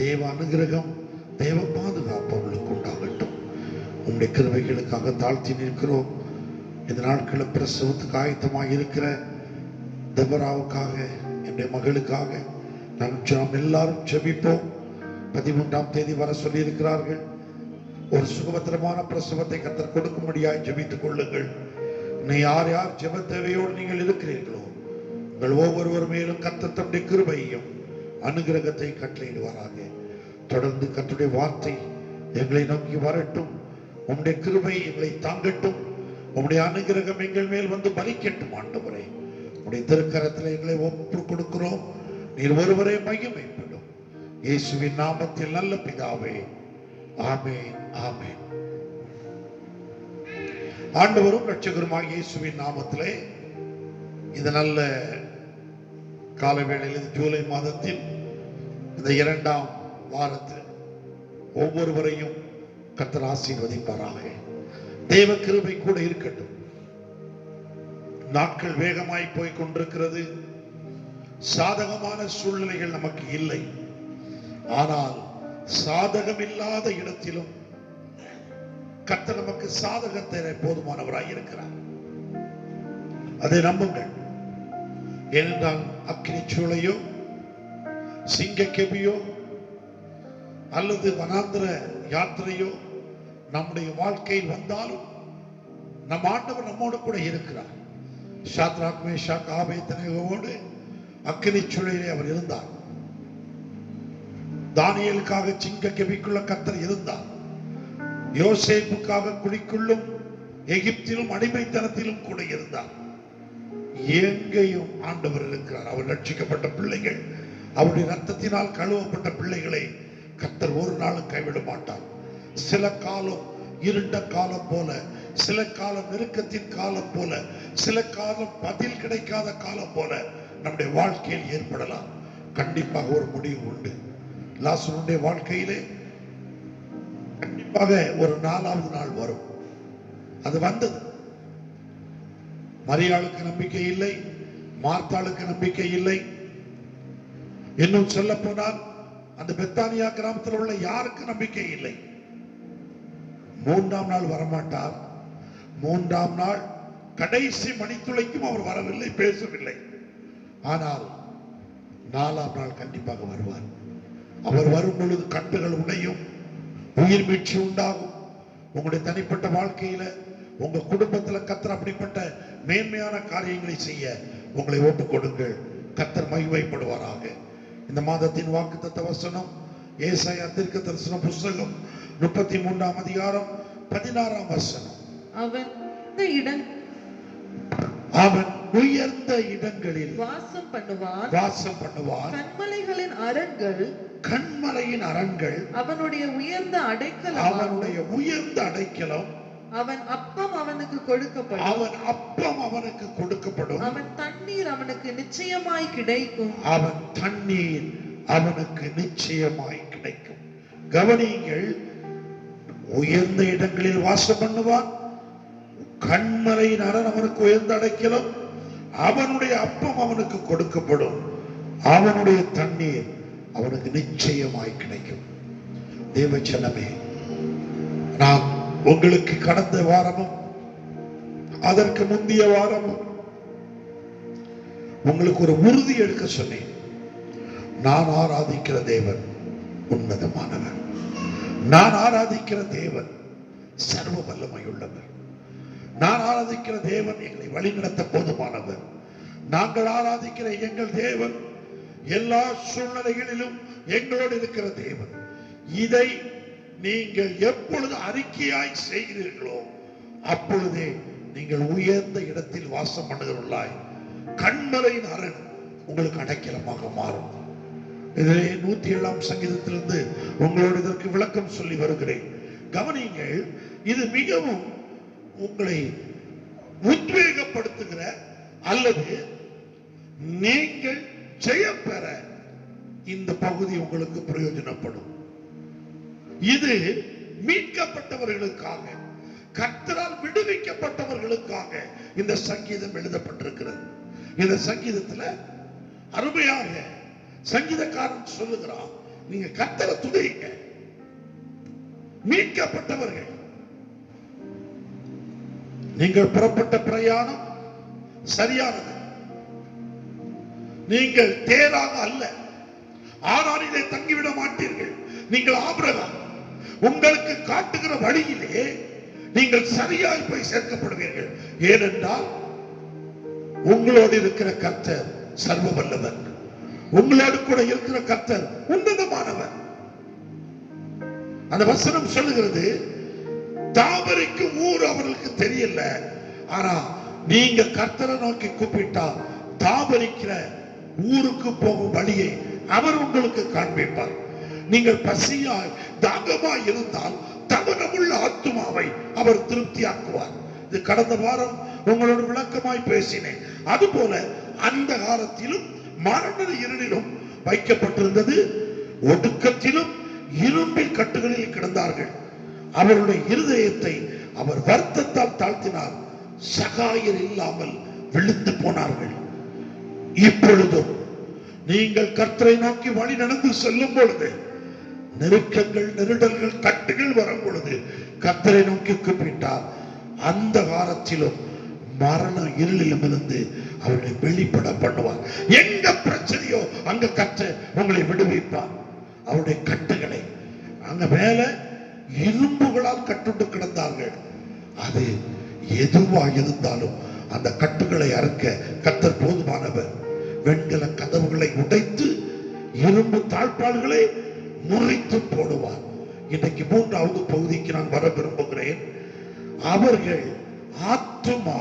தேவ அனுகிரகம், தேவ பாதுகாப்பு அவர்களுக்கு உண்டாகட்டும். உங்களுடைய கிருபைகளுக்காக தாழ்த்தி நிற்கிறோம். இந்த நாட்களில் பிரசவத்துக்கு ஆயத்தமாக இருக்கிற தெபராவுக்காக, என்னுடைய மகளுக்காக நாம் எல்லாரும் ஜெபிப்போம். 13ஆம் தேதி வர சொல்லி இருக்கிறார்கள். ஒரு சுகபத்திரமான பிரசவத்தை கர்த்தர் கொடுக்கும்படியாய் ஜெபித்துக் கொள்ளுங்கள். இன்னும் யார் யார் ஜெப தேவையோடு நீங்கள் இருக்கிறீர்களோ உங்கள் ஒவ்வொருவர் மேலும் கர்த்தர் தம்முடைய கிருபையையும் அனுகிரகத்தை கட்டளையிடுவாராக. தொடர்ந்து கர்த்தருடைய வார்த்தை எங்களை நோக்கி வரட்டும். உம்முடைய கிருபை எங்களை தாங்கட்டும். உம்முடைய அனுகிரகம் எங்கள் மேல் வந்து பலிக்கட்டும். ஆண்டவரே, உம்முடைய திருக்கரத்தில் எங்களை ஒப்பு கொடுக்கிறோம். நீர் ஒருவரே மகிமைப்படும். இயேசுவின் நாமத்தில் நல்ல பிதாவே, ஆமென், ஆமென். ஆண்டவரும் இரட்சகருமாகிய இயேசுவின் நாமத்திலே இந்த நல்ல கால வேளையில் ஜூலை மாதத்தில் இந்த 2ஆம் வாரத்தில் ஒவ்வொருவரையும் கர்த்தர் ஆசீர்வதிப்பாராக. தேவ கிருபை கூட இருக்கட்டும். நாட்கள் வேகமாய் போய் கொண்டிருக்கிறது. சாதகமான சூழ்நிலைகள் நமக்கு இல்லை. ஆனால் சாதகம் இல்லாத இடத்திலும் கர்த்தர் நமக்கு சாதகத்தை போதுமானவராய் இருக்கிறார். அதை நம்புங்கள். ஏனென்றால் அக்கினி சூளையோ, சிங்க கெபியோ அல்லது வனாந்திர யாத்திரையோ நம்முடைய வாழ்க்கையில் வந்தாலும் நம் ஆண்டவர் நம்மோடு கூட இருக்கிறார். ஷாத்ராக், மேஷாக், ஆபேத்நேகோவோடு அக்கினி சூளையிலே அவர் இருந்தார். தானியேலுக்காக சிங்க கெபிக்குள்ள கர்த்தர் இருந்தார். யோசேப்புக்காக குழிக்குள்ளும் எகிப்திலும் அடிமைத்தனத்திலும் கூட இருந்தார். எங்கேயும் ஆண்டவர் இருக்கிறார். அவர் ரட்சிக்கப்பட்ட பிள்ளைகள், அவருடைய ரத்தத்தினால் கழுவப்பட்ட பிள்ளைகளை கர்த்தர் ஒரு நாளும் கைவிட மாட்டார். சில காலம் இருண்ட காலம் போல, சில காலம் நெருக்கத்தின் காலம் போல, சில காலம் பதில் கிடைக்காத காலம் போல நம்முடைய வாழ்க்கையில் ஏற்படலாம். கண்டிப்பாக ஒரு முடிவு உண்டு. லாசருடைய வாழ்க்கையிலே கண்டிப்பாக ஒரு 4வது நாள் வரும். அது வந்தது. மரியாளுக்கு நம்பிக்கை இல்லை, மார்த்தாளுக்கு நம்பிக்கை இல்லை. இன்னும் சொல்ல போனால் அந்த பெத்தானியா கிராமத்தில் உள்ள யாருக்கு நம்பிக்கை இல்லை. 3ஆம் நாள் வரமாட்டார். 3ஆம் நாள் கடைசி மணித்துளைக்கும் அவர் வரவில்லை, பேசவில்லை. ஆனால் 4ஆம் நாள் கண்டிப்பாக வருவார். அவர் வரும் பொழுது கட்டுகள் உடையும், உயிர் மீட்சி உண்டாகும். உங்களுடைய தனிப்பட்ட வாழ்க்கையில, உங்க குடும்பத்தில் கர்த்தர் அப்படிப்பட்ட மேன்மையான காரியங்களை செய்ய உங்களை ஒப்புக் கொடுங்கள். கர்த்தர் மகிமைப்படுவாராக. இந்த மாதத்தின் வாக்குத்தத்த வசனம் ஏசாயா தீர்க்கதரிசன புத்தகம் 33ஆம் அதிகாரம் 16ஆம் வசனம். அவன் உயர்ந்த இடங்களில் வாசம் பண்ணுவான். கண்மலையின் அரண்கள் அவனுடைய உயர்ந்த அடைக்கலம். அவன் அப்பம் அவனுக்கு கொடுக்கப்படும். அவன் தண்ணீர் அவனுக்கு நிச்சயமாய் கிடைக்கும். கவனியுங்கள், உயர்ந்த இடங்களில் வாசம் பண்ணுவான். கண்மலையின் அரண் அவனுக்கு உயர்ந்த அடைக்கலம். அவனுடைய அப்பம் அவனுக்கு கொடுக்கப்படும். அவனுடைய தண்ணீர் அவனுக்கு நிச்சயமாய் கிடைக்கும். தேவச்சனமே, நான் உங்களுக்கு கடந்த வாரமும் அதற்கு முந்தைய வாரமும் உங்களுக்கு ஒரு உறுதி எடுக்க சொன்னேன். நான் ஆராதிக்கிற தேவன் உன்னதமானவர். நான் ஆராதிக்கிற தேவன் சர்வ வல்லமையுள்ளவர். நான் ஆராதிக்கிற தேவன் எங்களை வழிநடத்த போதுமானவர். நாங்கள் ஆராதிக்கிற எங்கள் தேவன் எல்லா சூழ்நிலைகளிலும் எங்களோடு இருக்கிற தேவன். இதை நீங்கள் எப்பொழுது அறிக்கையாய் செய்கிறீர்களோ அப்பொழுதே நீங்கள் உயர்ந்த இடத்தில் வாசம் பண்ணுகிறவர்களாய் கண்மலையின் அரண் உங்களுக்கு அடைக்கலமாக மாறும். இதிலே 107ஆம் சங்கீதத்திலிருந்து உங்களோடு இதற்கு விளக்கம் சொல்லி வருகிறேன். கவனியுங்கள், இது மிகவும் உங்களை உத்வேகப்படுத்துகிற அல்லது நீங்கள் ஜெயம் பெற இந்த பகுதி உங்களுக்கு பிரயோஜனப்படும். இது மீட்கப்பட்டவர்களுக்காக, கர்த்தரால் விடுவிக்கப்பட்டவர்களுக்காக இந்த சங்கீதம் எழுதப்பட்டிருக்கிறது. இந்த சங்கீதத்துல அருமையாக சங்கீதக்காரன் சொல்லுகிறான், நீங்க கர்த்தரை துதிங்க. மீட்கப்பட்டவர்கள், நீங்கள் புறப்பட்ட பிரயாணம் சரியானது. நீங்கள் தேராக அல்ல, ஆனால் இதை தங்கிவிட மாட்டீர்கள். நீங்கள் ஆபிரகாம், உங்களுக்கு காட்டுகிற வழியிலே நீங்கள் சரியாய் போய் சேர்க்கப்படுவீர்கள். ஏனென்றால் உங்களோடு இருக்கிற கர்த்தர் சர்வ வல்லவர். உங்களோடு கூட இருக்கிற கர்த்தர் உன்னதமானவர். அந்த வசனம் சொல்லுகிறது, தாபரிக்கும் ஊர் அவர்களுக்கு தெரியல, ஆனா நீங்க கர்த்தரை நோக்கி கூப்பிட்டா தாபரிக்கிற ஊருக்கு போகும் வழியை அவர் உங்களுக்கு காண்பிப்பார். நீங்கள் பசியாய் தாகமாய் இருந்தால் தவனமுள்ள ஆத்துமாவை அவர் திருப்தியாக்குவார். இது கடந்த வாரம் உங்களோட விளக்கமாய் பேசினேன். அதுபோல அந்த காலத்திலும் மரண இருளிலும் வைக்கப்பட்டிருந்தது, ஒடுக்கத்திலும் இரும்பில் கட்டுகளில் கிடந்தார்கள். அவருடைய இருதயத்தை அவர் வருத்தத்தால் தாழ்த்தினார், சகாயர் இல்லாமல் விழுந்து போனார்கள். இப்பொழுதும் நீங்கள் கர்த்தரை நோக்கி வழி நடந்து செல்லும் பொழுது, நெருக்கங்கள், நெருடல்கள், கட்டுகள் வரும் பொழுது கர்த்தரை நோக்கி கூப்பிட்டார், அந்த காலத்திலும் மரண இருளிலும் இருந்து அவர்களை வெளிப்பட பண்ணுவார். எங்க பிரச்சனையோ அங்க கர்த்தர் உங்களை விடுவிப்பார். அவருடைய கட்டுகளை, அங்க மேல இரும்புகளால் கட்டுண்டு கிடந்தார்கள். அது எதுவா இருந்தாலும் அந்த கட்டுகளை அறுக்க கர்த்தர் போதுமானவர். வெண்கல கதவுகளை உடைத்து இரும்பு தாழ்பால்களை முறித்து போடுவார். இன்றைக்கு 3வது பகுதிக்கு நான் வர விரும்புகிறேன். அவர்கள் ஆத்துமா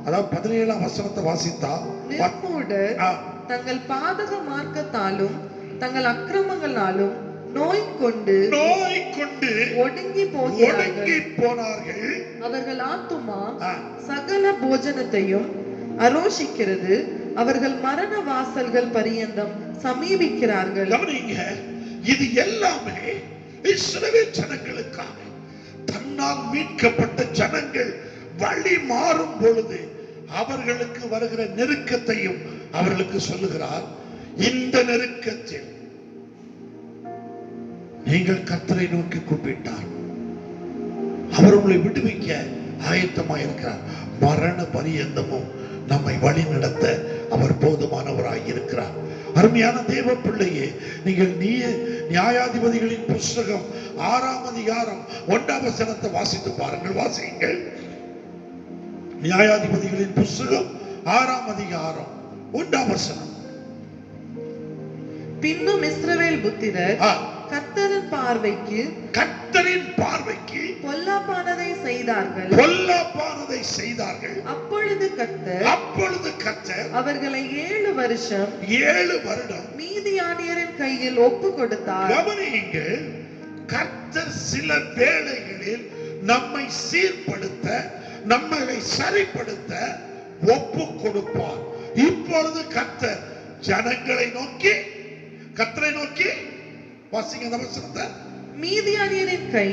அதாவது 17ஆம் வசனத்தை வாசித்தா நிர்மூடர் ஆ, தங்கள் பாதக மார்க்கத்தாலும் தங்கள் அக்கிரமங்களாலும் நோய் கொண்டு ஒடுங்கி ஒடுங்கி போனார்கள். அவர்கள் ஆத்துமா ஆ, சகல போஜனத்தையும் அரோஷிக்கிறது. அவர்கள் மரண வாசல்கள் பரியந்தம் சமீபிக்கிறார்கள். கவனிங்க, இது எல்லாமே இஸ்ரவேல் ஜனங்களுக்காக. தன்னால் மீட்கப்பட்ட ஜனங்கள் வழி மாறும் பொழுது அவர்களுக்கு வருகிற நெருக்கத்தையும் அவர்களுக்கு சொல்லுகிறார். இந்த நெருக்கத்தில் நீங்கள் கர்த்தரை நோக்கி கூப்பிட்டார், அவர் உங்களை விடுவிக்க ஆயத்தமாயிருக்கிறார். மரண பரியந்தமும் நம்மை வழி நடத்த அவர் போதுமானவராய் இருக்கிறார். அருமையான தேவ பிள்ளையே, நீங்கள் நியாயாதிபதிகளின் புஸ்தகம் 6ஆம் அதிகாரம் 1ஆம் வசனத்தை வாசித்து பாருங்கள். வாசியுங்கள். நியாயாதிபதிகளின் புஸ்தகம் 6ஆம் அதிகாரம் 1ஆம் வசனம். பின்னும் இஸ்ரவேல் புத்திரர் கர்த்தரின் பார்வைக்கு பொல்லாப்பானதை செய்தார்கள். அப்பொழுது கர்த்தர் அவர்களை 7 வருடம் மீதியானியரின் கையில் ஒப்பு கொடுத்தார். கவனியுங்கள், கர்த்தர் சில வேளைகளில் நம்மை சீர்படுத்த, நம்மை சரிப்படுத்த ஒப்பு கொடுப்பார். இப்பொழுது கர்த்தர் ஜனங்களை நோக்கி, கர்த்தரை நோக்கி வாசிங்க அந்த வசனத்தை. மீதியானியரின் கை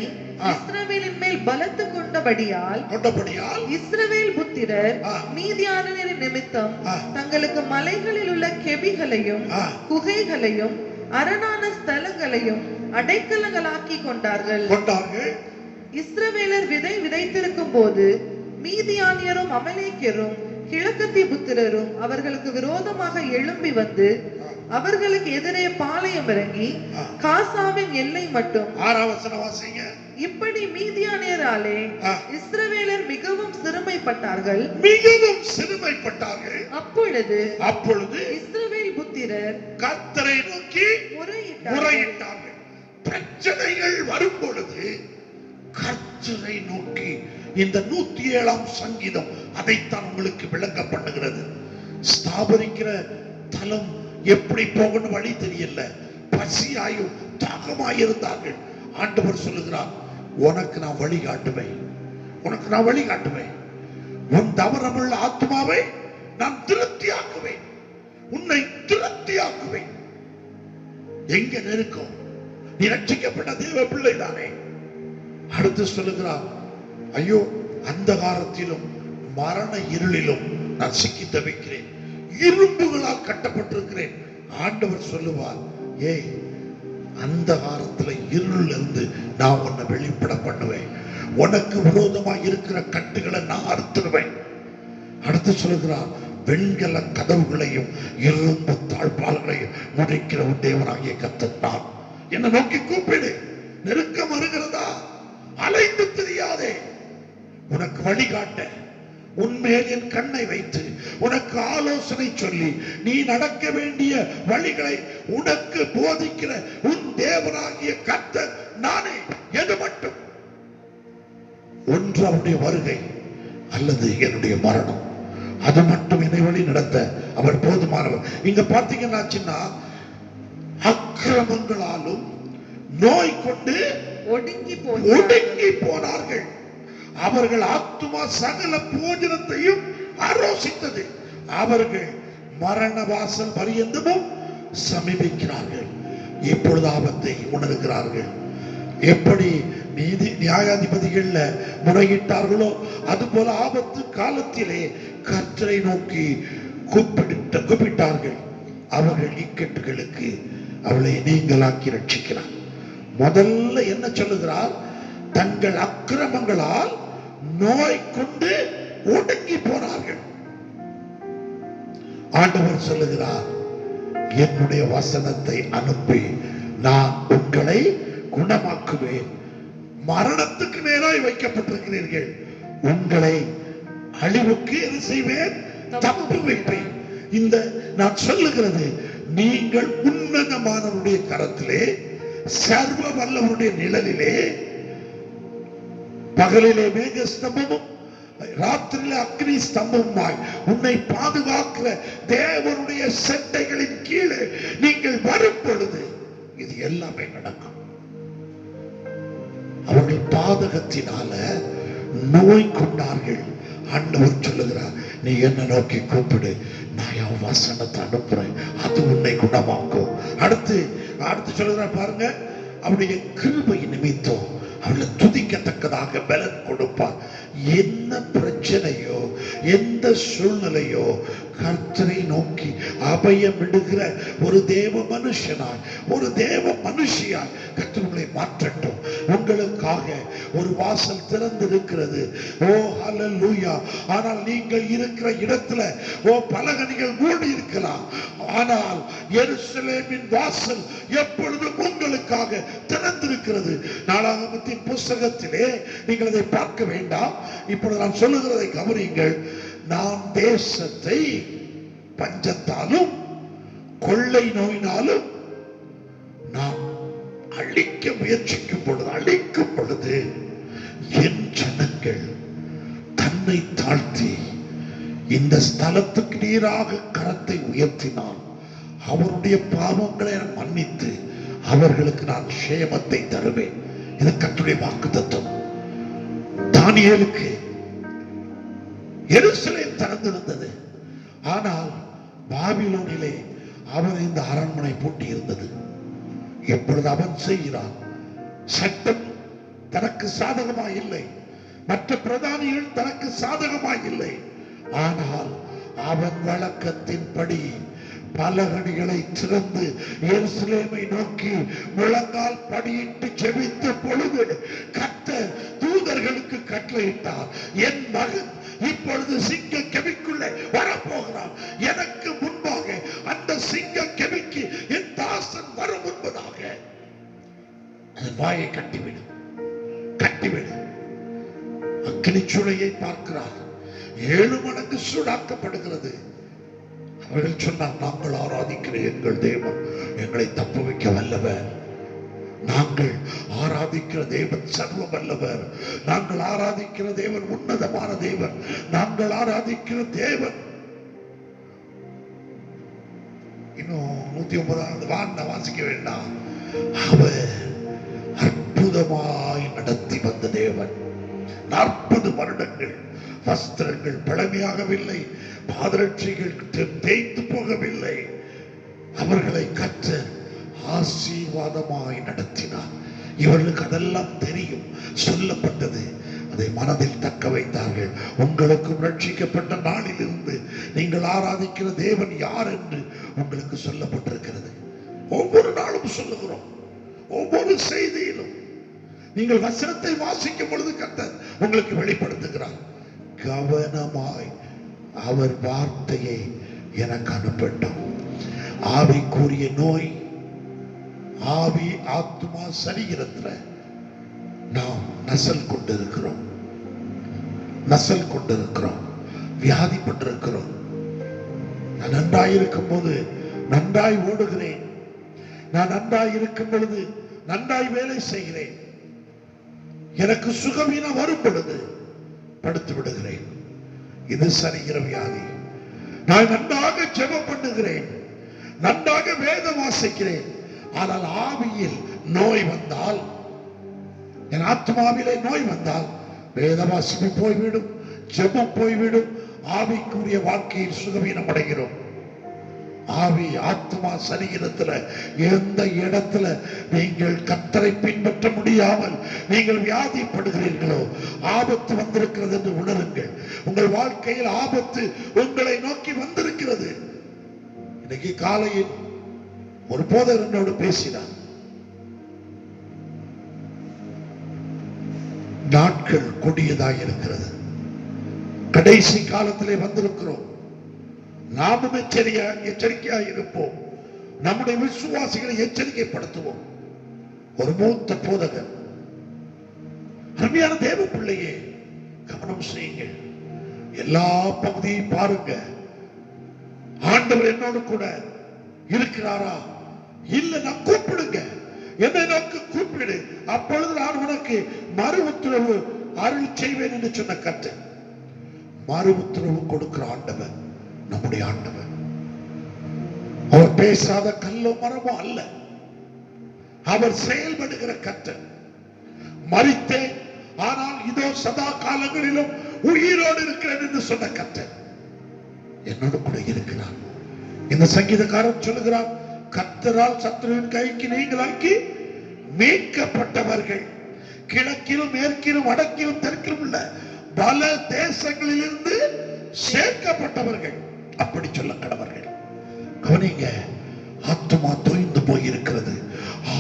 இஸ்ரவேலின் மேல் பலத்து கொண்டபடியால் இஸ்ரவேல் புத்திரர் மீதியானியரின் நிமித்தம் தங்களுக்கு மலைகளில் உள்ள கெபிகளையும் குகைகளையும் அரணான ஸ்தலங்களையும் அடைக்கலங்களாக்கி கொண்டார்கள். இஸ்ரவேலர் விதை விதைத்திருக்கும் போது மீதியானியரும் அமலேக்கியரும் கிழக்கத்திய புத்திரரும் அவர்களுக்கு விரோதமாக எழும்பி வந்து அவர்களுக்கு எதிரே பாளையம் இறங்கி காசாவின் எல்லை மட்டும். 6ஆம் வசனம் வாசிங்க. இப்படி மீதியானியராலே இஸ்ரவேலர் மிகவும் சிறுமைப்பட்டார்கள். அப்பொழுது இஸ்ரவேல் புத்திரர் கர்த்தரை நோக்கி முறையிட்டார்கள். பிரச்சனைகள் வரும் பொழுது கர்த்தரை நோக்கி, இந்த 107ஆம் சங்கீதம் அதைத்தான் உங்களுக்கு விளங்க பண்ணுகிறது. ஸ்தாபரிக்கிற தலம் எப்படி போகணும் வழி தெரியல, பசியாயும் தாகமாயிருந்தார்கள். ஆண்டவர் சொல்லுகிறார், உனக்கு நான் வழிகாட்டுவேன், உன் தவறமுள்ள ஆத்மாவை நான் திருப்தியாக்குவேன், உன்னை திருப்தியாக்குவேன். எங்க நெருக்கம்? நீ ரட்சிக்கப்பட்ட தேவ பிள்ளை தானே. அடுத்து சொல்லுகிறார், ஐயோ அந்தகாரத்திலும் மரண இருளிலும் நான் சிக்கி தவிக்கிறேன், இரும்புகளால் கட்டப்பட்டிருக்கிறேன். ஆண்டவர் சொல்லுவார், ஏய் அந்தகாரத்துல இருள் இருந்து நான் உன்னை வெளிப்பட பண்ணுவேன், உனக்கு விரோதமாக இருக்கிற கட்டுகளை நான் அறுத்துடுவேன். அடுத்து சொல்லுகிறார், வெண்கல கதவுகளையும் இரும்பு தாழ்பால்களையும் முடிக்கிற உன் தேவனாகிய கர்த்தர் நான். என்னை நோக்கி கூப்பிடு. நெருக்கம் வருகிறதா? அலைந்து தெரியாதே. உனக்கு வழிகாட்ட, உன்மேல் என் கண்ணை வைத்து உனக்கு ஆலோசனை சொல்லி நீ நடக்க வேண்டிய வழிகளை உனக்கு போதிக்கிற உன் தேவனாகிய கர்த்தர் நானே. எது மட்டும்? ஒன்று அவருடைய வருகை அல்லது என்னுடைய மரணம். அது மட்டும் என்னை வழி நடத்த அவர் போதுமானவர். இங்க பாத்தீங்கன்னா அக்கிரமங்களாலும் நோய் கொண்டு ஒடுங்கி போனார்கள். அவர்கள் ஆத்துமா சகல போஜனத்தையும் அரோசித்தது. அவர்கள் மரண வாசல் பரியந்தமும் சமீபிக்கிறார்கள். இப்பொழுது ஆபத்தை உணர்கிறார்கள். எப்படி நியாயாதிபதிகள்ல முறையிட்டார்களோ அதுபோல ஆபத்து காலத்திலே கர்த்தரை நோக்கி கூப்பிட்டார்கள். அவர்கள் இக்கட்டுகளுக்கு அவளை நீங்களாக்கி ரட்சிக்கிறார். முதல்ல என்ன சொல்லுகிறார்? தங்கள் அக்கிரமங்களால் நோய் கொண்டு ஒடுங்கி போனார்கள். ஆண்டவர் சொல்லுகிறார், என்னுடைய வசனத்தை அனுப்பி நான் உங்களை குணமாக்குவேன். மரணத்துக்கு நேராய் வைக்கப்பட்டிருக்கிறீர்கள், உங்களை அழிவுக்கு என்ன செய்வேன்? தப்பு வைப்பேன். இந்த நான் சொல்லுகிறது, நீங்கள் உன்னதமானவருடைய கரத்திலே, சர்வ வல்லவருடைய நிழலிலே, பகலிலே மேக ஸ்தம்பமும் ராத்திரியில அக்னி ஸ்தம்பமாய் உன்னை பாதுகாக்கிற தேவனுடைய செட்டைகளின் கீழே நீங்கள் வரும் பொழுது இது எல்லாமே நடக்கும். அவர்கள் பாதகத்தினால நோய் கொண்டார்கள். ஆண்டவர் சொல்லுகிறார், நீ என்ன நோக்கி கூப்பிடு, நான் என் வசனத்தை அனுப்புறேன், அது உன்னை குணமாக்கும். அடுத்து சொல்லுகிறார் பாருங்க, அவருடைய கிருபை நிமித்தம் அவளை துதிக்கத்தக்கதாக பலன் கொடுப்பார். என்ன பிரச்சனையோ எந்த சூழ்நிலையோ கர்த்தரை நோக்கி அபயம் விடுகிற ஒரு தேவ மனுஷனாய் ஒரு தேவ மனுஷியாய் கர்த்தரை மாற்றட்டும். உங்களுக்காக ஒரு வாசல் திறந்திருக்கிறது. ஓ ஹல்லேலூயா. ஆனால் நீங்கள் இருக்கிற இடத்துல பலகணிகள் மூடி இருக்கலாம், ஆனால் எருசலேமின் வாசல் எப்பொழுதும் உங்களுக்காக திறந்திருக்கிறது. நாளாகமத்தின் புஸ்தகத்திலே நீங்கள் அதை பார்க்க வேண்டாம். இப்பொழுது நான் சொல்லுகிறதை கவனியுங்கள். நாம் தேசத்தை பஞ்சத்தாலும் கொள்ளை நோயினாலும் நாம் அழிக்க முயற்சிக்கும் பொழுது என் ஜனங்கள் தன்னை தாழ்த்தி இந்த ஸ்தலத்துக்கு நேராக கரத்தை உயர்த்தினால் அவருடைய பாவங்களை மன்னித்து அவர்களுக்கு நான் சேமத்தை தருவேன். இது கர்த்தருடைய வாக்குத்தத்தம். தானியேலுக்கு எருசலேம் திறந்திருந்தது, ஆனால் பாபிலோனிலே அவன் இந்த அரண்மனை பூட்டி இருந்தது. எப்பொழுது அவன் செய்கிறான், சட்டம் தனக்கு சாதகமாய் இல்லை, மற்ற பிரதானிகள் தனக்கு சாதகமாய் இல்லை, ஆனால் அவன் வழக்கத்தின்படி பலகணிகளை திறந்து எருசலேமை நோக்கி முழங்கால் படியிட்டு ஜெபித்த பொழுது கர்த்தர் தூதர்களுக்கு கட்டளையிட்டார், என் மகன் இப்பொழுது சிங்க கெபிக்குள்ளே வரப்போகிறான். எனக்கு முன்பாக அந்த சிங்க கெபிக்கு என் தாசன் வரும் முன்பதாக அதன் வாயை கட்டிவிடும். அக்கினிச்சுளையை பார்க்கிறார், 7 மடங்கு சூடாக்கப்படுகிறது. அவர்கள் சொன்னார், நாங்கள் ஆராதிக்கிற எங்கள் தேவன் எங்களை தப்பு வைக்க வல்லவர், நாங்கள் ஆராதிக்கிற தேவன் சர்வ வல்லவர், நாங்கள் ஆராதிக்கிற தேவன் உன்னதமான தேவன், நாங்கள் ஆராதிக்கிற தேவன். இன்னும் 109வது வாசிக்க வேண்டாம். அவர் அற்புதமாய் நடத்தி வந்த தேவன். 40 வருடங்கள் வஸ்திரங்கள் பழமையாகவில்லை, பாதரட்சைகள் தேய்த்து போகவில்லை. அவர்களை கர்த்தர் ஆசீர்வாதமாய் நடத்தினார். இவர்களுக்கு அதெல்லாம் தெரியும், சொல்லப்பட்டது, அதை மனதில் தக்க வைத்தார்கள். உங்களுக்கும் ரட்சிக்கப்பட்ட நாளிலிருந்து நீங்கள் ஆராதிக்கிற தேவன் யார் என்று உங்களுக்கு சொல்லப்பட்டிருக்கிறது. ஒவ்வொரு நாளும் சொல்லுகிறோம், ஒவ்வொரு செய்தியிலும் நீங்கள் வசனத்தை வாசிக்கும் பொழுது கர்த்தர் உங்களுக்கு வெளிப்படுத்துகிறார். கவனமாய் அவர் வார்த்தையை எனக்கு அனுப்பட்டும். ஆவிக்குரிய நோய், ஆவி ஆத்மா சரீரத்துல நாம் நசல் கொண்டிருக்கிறோம், வியாதிப்பட்டிருக்கிறோம். நான் நன்றாயிருக்கும் போது நன்றாய் ஓடுகிறேன், நான் நன்றாய் இருக்கும் பொழுது நன்றாய் வேலை செய்கிறேன், எனக்கு சுகவீனம் வரும் பொழுது படுத்து விடுகிறேன். இது சரீர வியாதி. நான் நன்றாக ஜெபம் பண்ணுகிறேன், நன்றாக வேதம் வாசிக்கிறேன், ஆனால் ஆவியில் நோய் வந்தால், என் ஆத்மாவிலே நோய் வந்தால் வேத வாசிப்பு போய்விடும், ஜெபம் போய்விடும், ஆவிக்குரிய வாழ்க்கையில் சுகவீனம் அடைகிறோம். ஆவி ஆத்மா சரீரத்துல எந்த இடத்துல நீங்கள் கர்த்தரை பின்பற்ற முடியாமல் நீங்கள் வியாதிப்படுகிறீர்களோ, ஆபத்து வந்திருக்கிறது என்று உணருங்கள். உங்கள் வாழ்க்கையில் ஆபத்து உங்களை நோக்கி வந்திருக்கிறது. இன்னைக்கு காலையில் ஒரு போதகர் என்னோடு பேசினார். நாட்கள் கொடியதாக இருக்கிறது, கடைசி காலத்திலே வந்திருக்கிறோம். நாமும் எச்சரிக்கையாக இருப்போம், நம்முடைய விசுவாசிகளை எச்சரிக்கைப்படுத்துவோம். ஒரு மூத்த போதகர், அருமையான தேவ பிள்ளையே, கவனம் செய்யுங்கள், எல்லா பகுதியையும் பாருங்க. ஆண்டவர் என்னோடு கூட இருக்கிறாரா? இல்ல, நான் கூப்பிடுங்க, என்னை நோக்கி கூப்பிடு, அப்பொழுது நான் உனக்கு மறு உத்தரவு அருள் செய்வேன் என்று சொன்ன கர்த்தர். மறு உத்தரவு கொடுக்கிற ஆண்டவர் நம்முடைய ஆண்டவர். அவர் பேசாத கல்லோ மரமோ அல்ல. அவர் செயல்படுகிற கர்த்தர். மரித்தேன், ஆனால் இதோ சதா காலங்களிலும் உயிரோடு இருக்கிறேன் என்று சொன்ன கர்த்தர் என்னோடு கூட இருக்கிறார். இந்த சங்கீதக்காரன் சொல்லுகிறார், கர்த்தரால் சத்துருவின் கைக்கு நீங்களாக்கி மீட்கப்பட்டவர்கள், கிழக்கிலும் மேற்கிலும் வடக்கிலும் தெற்கிலும் உள்ள பல தேசங்களிலிருந்து சேர்க்கப்பட்டவர்கள். அப்படி சொல்ல கடவர்கள். கவனிங்க, ஆத்துமா தொய்ந்து போயிருக்கிறது,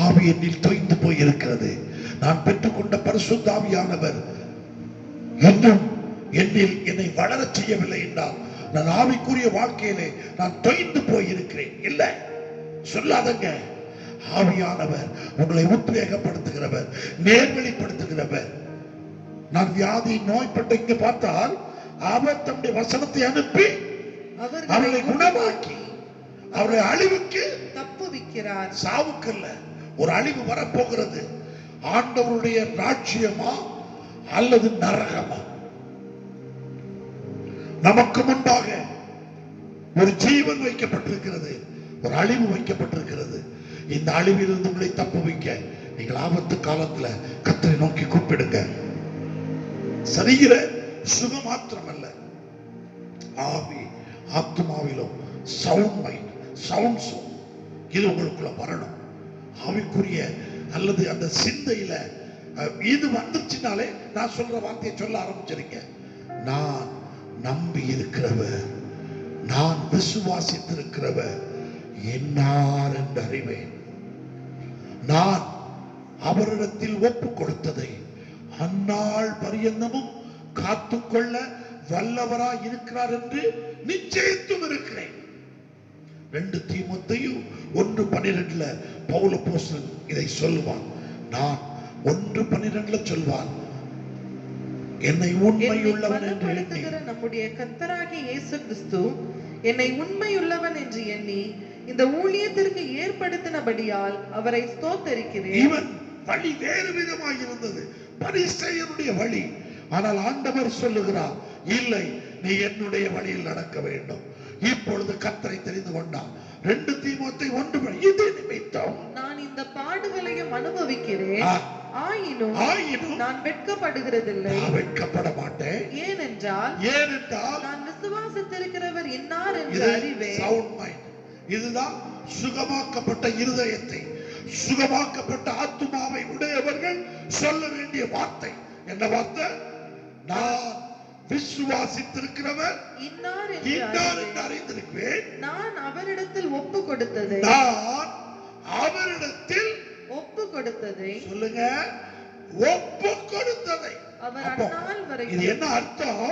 ஆவி என்னில் தொய்ந்து போயிருக்கிறது. நான் பெற்றுக்கொண்ட பரிசுத்த ஆவியானவர் இன்னும் என்னில் என்னை வளரச் செய்யவில்லை என்றால் நான் ஆவிக்குரிய வாழ்க்கையிலே நான் தொய்ந்து போயிருக்கிறேன். இல்லை சொல்லாதங்க. ஆவியானவர் உங்களை உத்வேகப்படுத்துகிறவர், நேர்வழிப்படுத்துகிறவர். நான் வியாதி நோய்பட்டு இங்கு பார்த்தால் அவர் தம்முடைய வசனத்தை அனுப்பி அவர்களை குணமாக்கி அவரை அழிவுக்கு தப்புவிக்கிறார். சாவுக்கல்ல, ஒரு அழிவு வரப்போகிறது. ஆண்டவருடைய ராஜ்யமா அல்லது நரகமா? நமக்கு முன்பாக ஒரு ஜீவன் வைக்கப்பட்டிருக்கிறது, ஒரு அழிவு வைக்கப்பட்டிருக்கிறது. இந்த அழிவிலிருந்து உங்களை தப்பு வைக்க நீங்கள் ஆபத்து காலத்துல கர்த்தரை நோக்கி கூப்பிடுங்க. சரீர சுகம் மாத்திரமல்ல, ஆவி ஆத்மாவிலும் சவுண்ட் மைண்ட், சவுண்ட் சோல் இது உங்களுக்குள்ள வரணும். ஆவிக்குரிய அல்லது அந்த சிந்தையில இது வந்துச்சுனாலே நான் சொல்ற வார்த்தையை சொல்ல ஆரம்பிச்சிருங்க. நான் நம்பி இருக்கிறவர், நான் விசுவாசித்திருக்கிறவர் என்னார் என்று அறிவேன். நான் அவரிடத்தில் ஒப்பு கொடுத்ததை அந்நாள் பரியந்தமும் காத்துக்கொள்ள வல்லவராய் இருக்கிறார் என்று நிச்சயித்தும் இருக்கிறேன். 2 தீமோத்தேயு 1:12 பவுல் அப்போஸ்தலன் இதை சொல்வான். நான் 1:12 சொல்வான், என்னை உண்மையுள்ளவன் என்று எண்ணி, நம்முடைய கர்த்தராகிய இயேசு கிறிஸ்து என்னை உண்மையுள்ளவன் என்று எண்ணி இந்த ஊழியத்திற்கு ஏற்படுத்தினபடியால் அவரை ஸ்தோத்தரிக்கிறேன். இவன் வழி வேறு விதமாக இருந்தது, பரிசேயனுடைய வழி. ஆனால் ஆண்டவர் சொல்லுகிறார், இல்லை, நீ என்னுடைய வழியில் நடக்க வேண்டும். இப்பொழுது கர்த்தரை தெரிந்து கொண்டான். 2 தீமோத்தேயு 1 இது நிமித்தம் நான் இந்த பாடுகளையும் அனுபவிக்கிறேன், ஆயினும் நான் வெட்கப்படுகிறதில்லை. நான் வெட்கப்பட மாட்டேன். ஏனென்றால் நான் விசுவாசித்திருக்கிறவர் இன்னார் என்று அறிவேன். Sound mind. இதுதான் சுகமாக்கப்பட்ட இருதயத்தை, சுகமாக்கப்பட்ட ஆத்துமாவை உடையவர்கள் சொல்ல வேண்டிய வார்த்தை. என்ன வார்த்தை? நான் விசுவாசித்திருக்கிறவர் இன்னார் என்று அறிந்திருக்கிறேன். நான் அவரிடத்தில் ஒப்பு கொடுத்ததை, நான் அவரிடத்தில் ஒப்பு கொடுத்ததை, சொல்லுங்க, ஒப்பு கொடுத்ததை. அவர் அந்நாள் வரைக்கும். இது என்ன அர்த்தம்?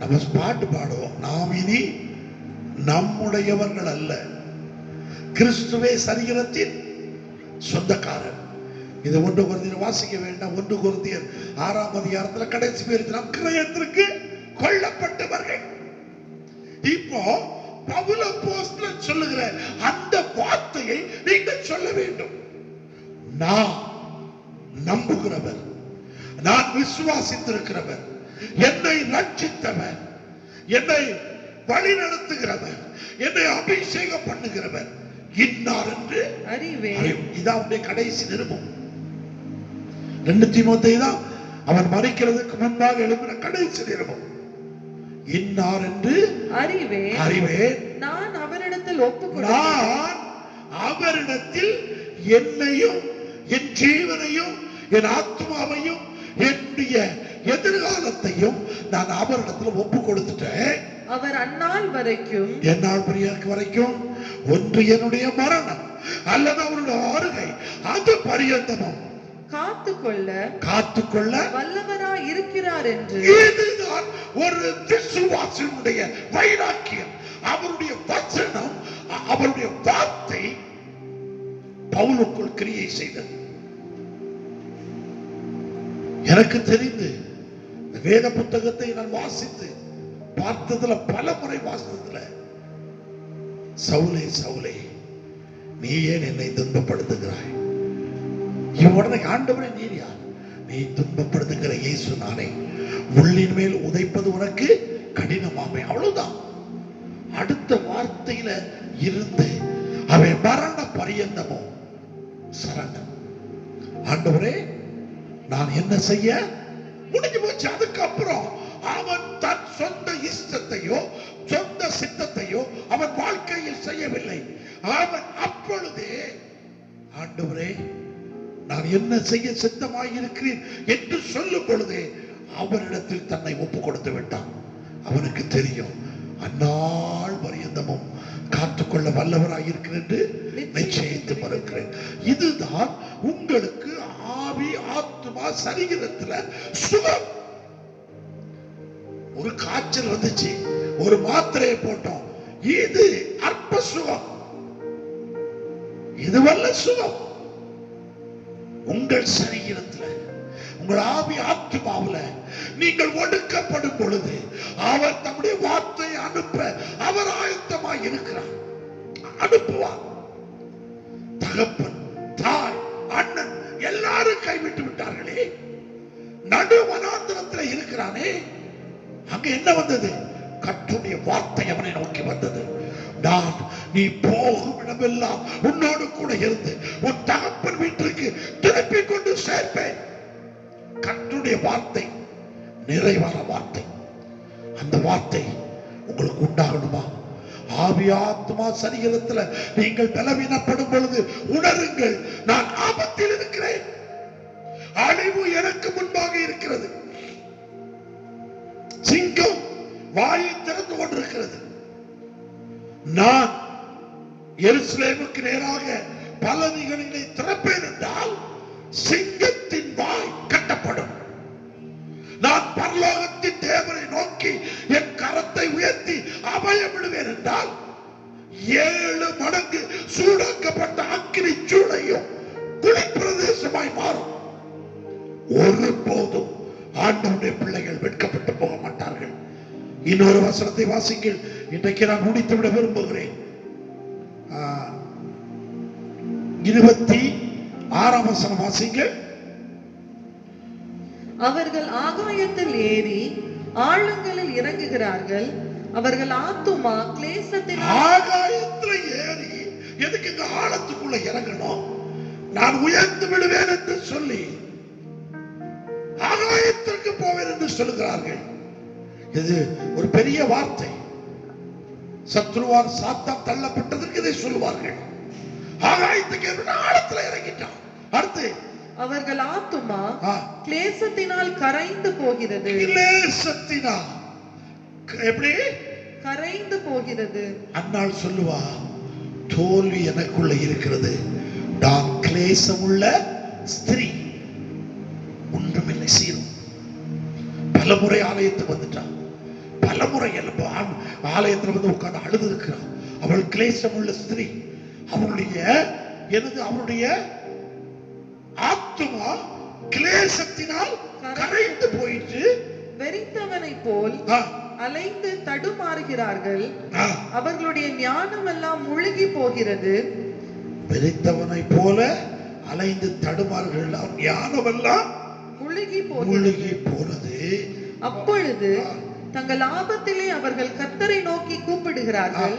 நம்ம பாட்டு பாடுவோம், நாம் இனி நம்முடையவர்கள் அல்ல, கிறிஸ்துவே சரீரத்தின் சொந்தக்காரர். இது 1 கொரிந்தியர் வாசிக்க வேண்டாம். 1 கொரிந்தியர் 6ஆம் அதிகாரத்தில் கடைசி பேர் நாம் கிரயத்திற்கு கொல்லப்பட்டவர்கள். இப்போ பவுல் அப்போஸ்தலன் சொல்லுகிற அந்த வார்த்தையை நீங்கள் சொல்ல வேண்டும். நான் நம்புகிறவர், நான் விசுவாசித்திருக்கிறவர், என்னை ரட்சித்தவர், என்னை வழி நடத்துகிறவர், என்னை அபிஷேகம் பண்ணுகிறவர் இன்னார் என்று அறிவேன். இதான் உடைய கடைசி நிருபம். 2 தீமோத்தேயு தான் அவர் மரிக்கிறதுக்கு முன்பாக எழுதின கடைசி நிருபம். இன்னார் என்று அறிவேன். நான் அவரிடத்தில் ஒப்பு கொடுத்தேன். நான் அவரிடத்தில் என்னையும் என் ஜீவனையும் என் ஆத்மாவையும் என்னுடைய எதிர்காலத்தையும் நான் அவரிடத்தில் ஒப்பு கொடுத்துட்டேன். அவர் அந்நாள் வரைக்கும், என்னால் வரைக்கும் ஒன்று என்னுடைய மரணம் அல்லது அவருடைய வருகை, அது பரியந்தமும் காத்துக்கொள்ள வல்லவராய் இருக்கிறார் என்று. இதுதான் ஒரு விசுவாசியுடைய வைராக்கியம். அவருடைய வசனம், அவருடைய வார்த்தை பவுலுக்குள் கிரியை செய்தது. எனக்கு தெரிந்து வேத புத்தகத்தை நான் வாசித்து பார்த்ததுல, பல முறை வாசித்ததுல, சவுலே சவுலே நீ ஏன் என்னை துன்பப்படுத்துகிறாய்? உடனே ஆண்டவரே நீர் யார்? நீ துன்பப்படுத்துகிற இயேசு நானே, உள்ளின் மேல் உதைப்பது உனக்கு கடினமாமே. அவ்வளவுதான். அடுத்த வார்த்தையில இருந்து அவன் மரண பரியந்தமும் சரணம். ஆண்டவரே, நான் என்ன செய்ய முடிஞ்சு போச்சு. அதுக்கப்புறம் அவன் தன் சொந்த இஷ்டத்தையோ சொந்த சித்தத்தையோ அவன் வாழ்க்கையில் செய்யவில்லை. அவன் அப்பொழுதே, ஆண்டவரே நான் என்ன செய்ய சித்தமாயிருக்கிறேன் என்று சொல்லும் பொழுதே அவரிடத்தில் தன்னை ஒப்பு கொடுத்து விட்டான். அவனுக்கு தெரியும், அந்நாள் பரியந்தமும் காத்துக்கொள்ள வல்லவராயிருக்கிறேன் என்று நிச்சயித்து மறுக்கிறேன். இதுதான் உங்களுக்கு ஆவி ஆத்மா சரீரத்துல சுகம். ஒரு காய்ச்சல் வந்துச்சு, ஒரு மாத்திரையை போட்டோம், இது அற்ப சுகம், இது வல்ல சுகம். உங்கள் சரீரத்துல, உங்கள் ஆவி ஆத்மாவுல நீங்கள் ஒடுக்கப்படும் பொழுது அவர் தம்முடைய வார்த்தையை அனுப்ப அவர் ஆயத்தமாய் இருக்கிறார். அனுப்புவார். தகப்பன், தாய், அண்ணன் எல்லாரும் கைவிட்டு விட்டார்களே, நடு வனாந்திரத்தில் இருக்கிறானே, அங்க என்ன வந்தது? கர்த்தருடைய வார்த்தை அவனை நோக்கி வந்தது. நான் நீ போகும் இடமெல்லாம் உன்னோடு கூட இருந்து உன் தகப்பன் வீட்டிற்கு திருப்பி கொண்டு சேர்ப்பேன். கர்த்தருடைய வார்த்தை நிறைவான வார்த்தை. அந்த வார்த்தை உங்களுக்கு உண்டாகணுமா? ஆவி ஆத்மா சரீரத்தில் நீங்கள் பலவீனப்படும் பொழுது உணருங்கள், நான் ஆபத்தில் இருக்கிறேன், அழிவு எனக்கு முன்பாக இருக்கிறது. சிங்கம் வாயை திறந்து கொண்டிருக்கிறது. நான் எருசலேமுக்கு நேராக பலவிகளை திறப்பேன் என்றால் சிங்கத்தின் வாய் கட்டப்படும். நான் பரலோகத்தின் தேவனை நோக்கி என் கரத்தை உயர்த்தி அபயமிடுவேன் என்றால் 7 மடங்கு சூடாக்கப்பட்ட அக்கினி சூளையும் குளிப்பிரதேசமாய் மாறும். ஒருபோதும் ஆண்டவருடைய பிள்ளைகள் வெட்கப்பட்டு போக மாட்டார்கள். இன்னொரு வசனத்தை வாசிங்கள். இன்றைக்கு நான் முடித்துவிட விரும்புகிறேன். 26ஆம் வசனம் வாசிங்கள். அவர்கள் ஆகாயத்தில் ஏறி ஆழங்களில் இறங்குகிறார்கள். அவர்கள் ஆத்துமா கிளேசத்தில். ஆகாயத்துல ஏறி எதுக்கு இந்த ஆழத்துக்குள்ள இறங்கணும்? நான் உயர்ந்து விடுவேன் என்று சொல்லி ஆகாயத்திற்கு போவேன் என்று சொல்லுகிறார்கள். இது ஒரு பெரிய வார்த்தை. சத்ருவார் சாத்தான் தள்ளப்பட்டதற்கு இதை சொல்லுவார்கள். ஆகாயத்துக்கு ஆழத்துல இறங்கிட்டான். அடுத்து அவர்கள் ஆத்துமா கிளேசத்தினால் கரைந்து போகிறது. கிளேசத்தினால் எப்படி கரைந்து போகிறது? அன்னாள் சொல்லுவா, தோல்வி எனக்குள்ள இருக்கிறது, நான் கிளேசமுள்ள ஸ்திரீ, ஒன்றுமில்லை, சீரும். பலமுறை ஆலயத்துக்கு வந்துட்டான், பலமுறை ஆலயத்தில் வந்து உட்கார்ந்து அழுது இருக்கிறான். அவள் கிளேசமுள்ள ஸ்திரீ. அவருடைய ஆத்துமா கிளேசத்தினால் கரைந்து போயிட்டு வெறித்தவனை போல் அலைந்து தடுமாறுகிறார்கள். அவர்களுடைய ஞானம் எல்லாம் முழுகி போகிறது. வெறித்தவனை போல அலைந்து தடுமாறுகிறார்கள், ஞானம் எல்லாம் முழுகி போனது. அப்பொழுது தங்கள் ஆபத்திலே அவர்கள் கர்த்தரை நோக்கி கூப்பிடுகிறார்கள்.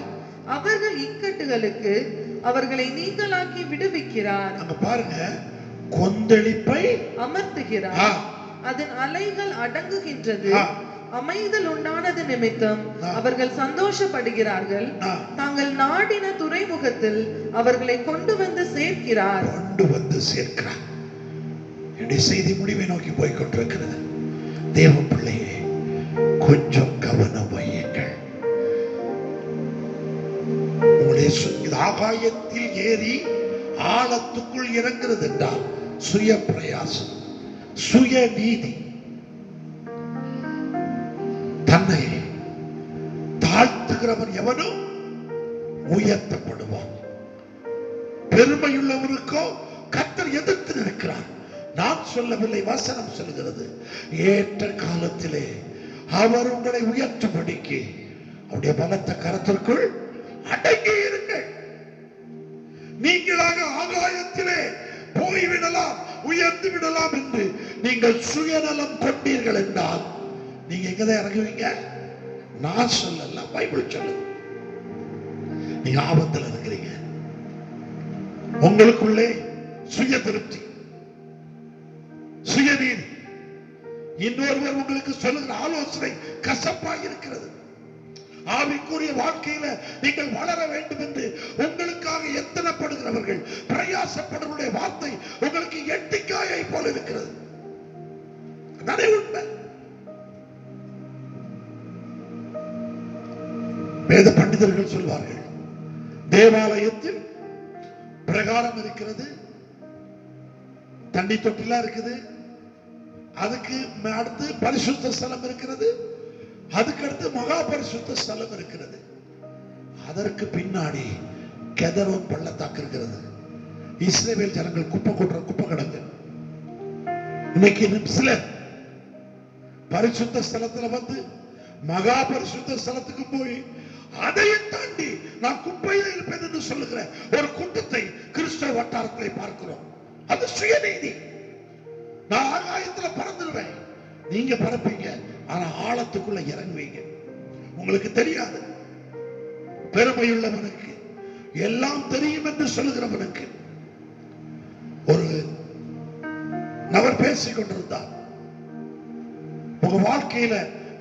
அவர்கள் இக்கட்டுகளுக்கு அவர்களை நீங்களாக்கி விடுவிக்கிறார். அங்க பாருங்க, கொந்தளிப்பை அமர்த்துகிறார். அதன் அலைகள் அடங்குகின்றது. அமைதல் உண்டானது நிமித்தம் அவர்கள் சந்தோஷப்படுகிறார்கள். தாங்கள் நாடின துறைமுகத்தில் அவர்களை கொண்டு வந்து சேர்க்கிறார். என்னுடைய செய்தி முடிவை நோக்கி போய் கொண்டிருக்கிறது. தேவ பிள்ளையே, கொஞ்சம் கவனம் வையுங்கள். ஆகாயத்தில் ஏறி ஆழத்துக்குள் இறங்குறது என்றால் சுய பிரயாசம், சுய நீதி. தன்னை தாழ்த்துகிறவன் எவனும் உயர்த்தப்படுவான். பெருமையுள்ளவனுக்கோ கர்த்தர் எதிர்த்து நிற்கிறார். நான் சொல்லவில்லை, வசனம் சொல்கிறது. ஏற்ற காலத்திலே அவர் உங்களை உயர்த்தும்படிக்கு அவருடைய பலத்த கரத்திற்குள் அடங்கி இருங்கள். நீங்களாக ஆகாயத்திலே போய்விடலாம், உயர்ந்து விடலாம் என்று நீங்கள் சுயநலம் கொண்டீர்கள் என்றால் நீங்க எங்கதான் இறங்குவீங்க? நான் சொல்லல, பைபிள் சொல்லுது. நீங்க ஆபத்தில் இருக்கிறீங்க. உங்களுக்குள்ளே சுய திருப்தி, சுயநீதி, இன்னொருவர் உங்களுக்கு சொல்லுகிற ஆலோசனை கசப்பாக இருக்கிறது. ஆவிக்குரிய வாழ்க்கையில நீங்கள் வளர வேண்டும் என்று உங்களுக்காக எத்தனைப்படுகிறவர்கள், பிரயாசப்படுவருடைய வார்த்தை உங்களுக்கு எட்டிக்காயை போல இருக்கிறது. அதானே உண்மை. வேத பண்டிதர்கள் சொல்வார்கள், தேவாலயத்தில் பிரகாரம் இருக்கிறது, தண்ணி தொட்டிலாம் இருக்குது, அதுக்கு அடுத்து பரிசுத்த ஸ்தலம் இருக்கிறது, அதுக்கு அடுத்து மகா பரிசுத்த ஸ்தலம் இருக்கிறது, அதற்கு பின்னாடி கெதரோன் பள்ளத்தாக்கு இருக்கிறது. இஸ்ரவேல் ஜனங்கள் குப்பை கொட்டுற குப்பை கிடங்கு. இன்னைக்கு சிலர் பரிசுத்த ஸ்தலத்துல வந்து மகா பரிசுத்த ஸ்தலத்துக்கு போய் அதையும் தாண்டி நான் குப்பையில் இருப்பேன் என்று சொல்லுகிற ஒரு கூட்டத்தை கிறிஸ்தவ வட்டாரத்திலே பார்க்கிறோம். அது சுயநீதி. நான் ஆகாயத்துல பறந்துடுவேன், நீங்க பறப்பீங்க, ஆனா ஆழத்துக்குள்ள இறங்குவீங்க. உங்களுக்கு தெரியாது. பெருமையுள்ளவனுக்கு எல்லாம் தெரியும் என்று சொல்லுகிறவனுக்கு ஒரு நபர் பேசிக் கொண்டிருந்தார். உங்க வாழ்க்கையில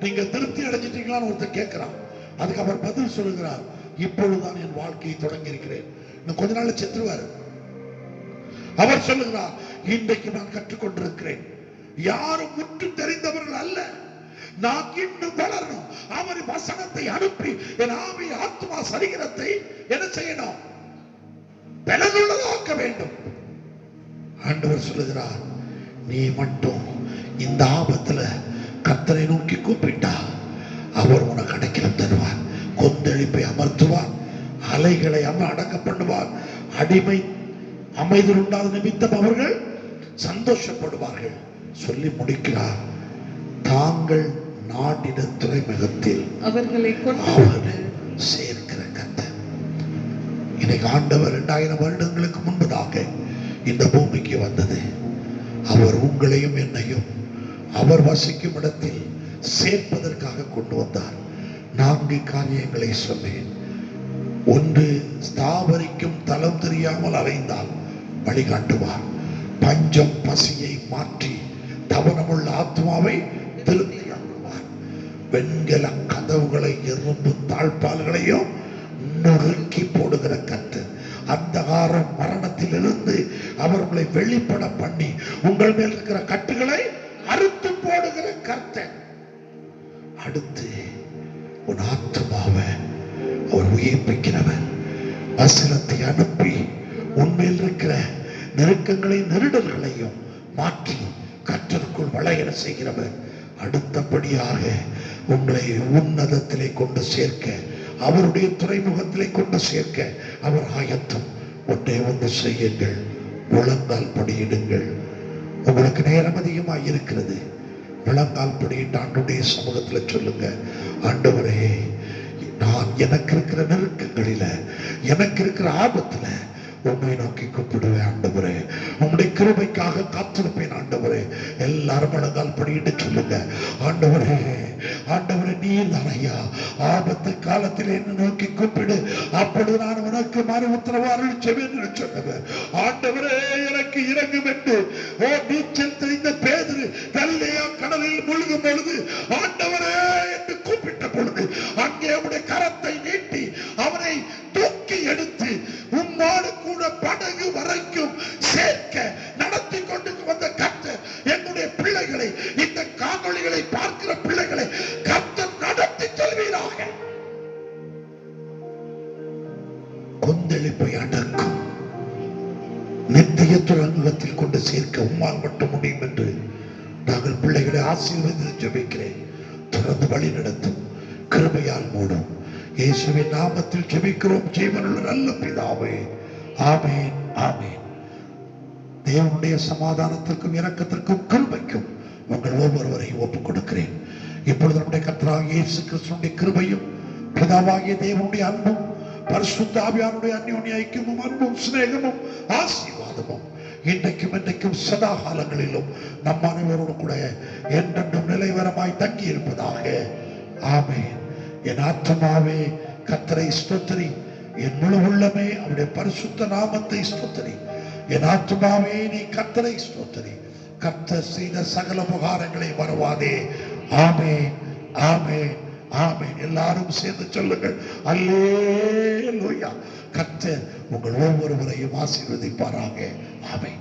நீங்க திருப்தி அடைஞ்சிட்டீங்களான்னு ஒருத்தர் கேட்கிறான். அதுக்கு அவர் பதில் சொல்லுகிறார், இப்பொழுதுதான் என் வாழ்க்கையை தொடங்கி இருக்கிறேன், இன்னும் கொஞ்ச நாள் செத்துருவாரு. அவர் சொல்லுகிறார், இன்றைக்கு நான் கற்றுக்கொண்டிருக்கிறேன், யாரும் முற்று தெரிந்தவர்கள் அல்ல, நான் இன்னும் வளரணும். அவர் வசனத்தை அனுப்பி என் ஆவி ஆத்மா சரீரத்தை என்ன செய்யணும்? பலனுள்ளதாக்க வேண்டும். ஆண்டவர் சொல்லுகிறார், நீ மட்டும் இந்த ஆபத்துல கர்த்தரை நோக்கி கூப்பிட்டா அவர் உனக்கு அடைக்கலம் தருவார், கொந்தளிப்பை அமர்த்துவார், அலைகளை அடக்க பண்ணுவார், அடிமை அமைதல் உண்டாத நிமித்தம் அவர்கள் சந்தோஷப்படுவார்கள். சொல்லி முடிக்கிறார், தாங்கள் நாட்டின துறைமுகத்தில் அவர்களை சேர்க்கிற கர்த்தர். இன்னைக்கு ஆண்டவர் 2000 வருடங்களுக்கு முன்பதாக இந்த பூமிக்கு வந்தது. அவர் உங்களையும் என்னையும் அவர் வசிக்கும் இடத்தில் சேர்ப்பதற்காக கொண்டு வந்தார். 4 காரியங்களை சொன்னேன். ஒன்று, ஸ்தாபரிக்கும் தலம் தெரியாமல் அலைந்தால் வழிகாட்டுவார். பஞ்சம் பசியை மாற்றி தவனமுள்ள ஆத்மாவை திருப்தியாக்குவார். வெண்கல கதவுகளை எறும்பு தாழ்பால்களையும் நொறுக்கி போடுகிற கர்த்தர். அந்தகாரம் மரணத்திலிருந்து அவர்களை வெளிப்பட பண்ணி உங்கள் மேல் இருக்கிற கட்டுகளை அறுத்து போடுகிற கர்த்தர். அடுத்து, உன் ஆத்மாவை அவர் உயிர்ப்பிக்கிறவர். வசனத்தை அனுப்பி உன்மேல் இருக்கிற நெருக்கங்களை நெருடல்களையும் மாற்றி கர்த்தருக்குள் வளையற செய்கிறவர். அடுத்தபடியாக உங்களை உன்னதத்திலே கொண்டு சேர்க்க, அவருடைய துறைமுகத்திலே கொண்டு சேர்க்க அவர் ஆயத்தம். ஒன்றே ஒன்று செய்யுங்கள், முழங்கால் படியிடுங்கள். உங்களுக்கு நேரம் அதிகமாக இருக்கிறது, முழங்கால் படியிட்டு ஆண்டவருடைய சமூகத்தில் சொல்லுங்க, ஆண்டவரே, நான் எனக்கு இருக்கிற நெருக்கங்களில, எனக்கு இருக்கிற ஆபத்துல உண்மை நோக்கி கூப்பிடுவேன். ஆண்டவரே, உங்களுடைய கிருபைக்காக காத்திருப்பேன். ஆண்டவரே, எல்லாரும் முழங்கால் படியிட்டு சொல்லுங்க, ஆண்டவரே, ஆண்டவரே, நீர் தான் ஐயா, ஆபத்து காலத்தில் என்ன நோக்கி கூப்பிடு, அப்பொழுது நான் உனக்கு மறு உத்தரவாதம் செய்வேன் சொன்னவர். ஆண்டவரே, எனக்கு இறங்கும் என்று நீச்சல் தெரிந்த பேதுரு கல்லையா கடலில் முழுகும் பொழுது ஆண்டவரே என்று கூப்பிட்ட பொழுது அங்கே அவருடைய கரத்தை நீட்டி அவனை தூக்கி எடுத்து உம்மோடு கூட படகு வரைக்கும் சேர்க்க நடத்தி கொண்டு வந்த கர்த்தர் என்னுடைய பிள்ளைகளை, இந்த காணொளிகளை பார்க்கிற பிள்ளைகளை கர்த்தர் நடத்தி செல்வீராக. கொந்தளிப்பை அடக்கும், நித்திய துறைமுகத்தில் கொண்டு சேர்க்க உம்மால் மட்டும் முடியும் என்று நாங்கள் பிள்ளைகளை ஆசீர்வதித்து ஜெபிக்கிறேன். தொடர்ந்து வழி நடத்தும், கிருபையால் மூடும். இயேசுவின் நாமத்தில் ஜெபிக்கிறோம் ஜீவனுள்ள நல்ல பிதாவே, ஆமென், ஆமென். தேவனுடைய சமாதானத்திற்கும் இரக்கத்திற்கும் கிருபைக்கும் உங்கள் ஒவ்வொருவரையும் ஒப்புக் கொடுக்கிறேன். இப்பொழுது நம்முடைய கர்த்தராகிய இயேசு கிறிஸ்துவின் கிருபையும், பிதாவாகிய தேவனுடைய அன்பும், பரிசுத்த ஆவியானவருடைய அந்யோன்ய ஐக்கியமும், அன்பும், சிநேகமும், ஆசீர்வாதமும் இன்றைக்கும் என்றைக்கும் சதா காலங்களிலும் நம் அனைவரோடு கூட என்றென்றும் நிலைவரமாய் தங்கி இருப்பதாக. ஆமென். என் ஆத்மாவே கர்த்தரை ஸ்தோத்திரி, என் முழு உள்ளமே அவருடைய பரிசுத்த நாமத்தை ஸ்தோத்திரி. என் ஆத்மாவே நீ கர்த்தரை ஸ்தோத்திரி, கர்த்தர் செய்த சகல உபகாரங்களை மறவாதே. ஆமென், ஆமென், ஆமென். எல்லாரும் சேர்ந்து சொல்லுங்கள், அல்லேலூயா. கர்த்தர் உங்கள் ஒவ்வொருவரையும் ஆசீர்வதிப்பாராக. ஆமென்.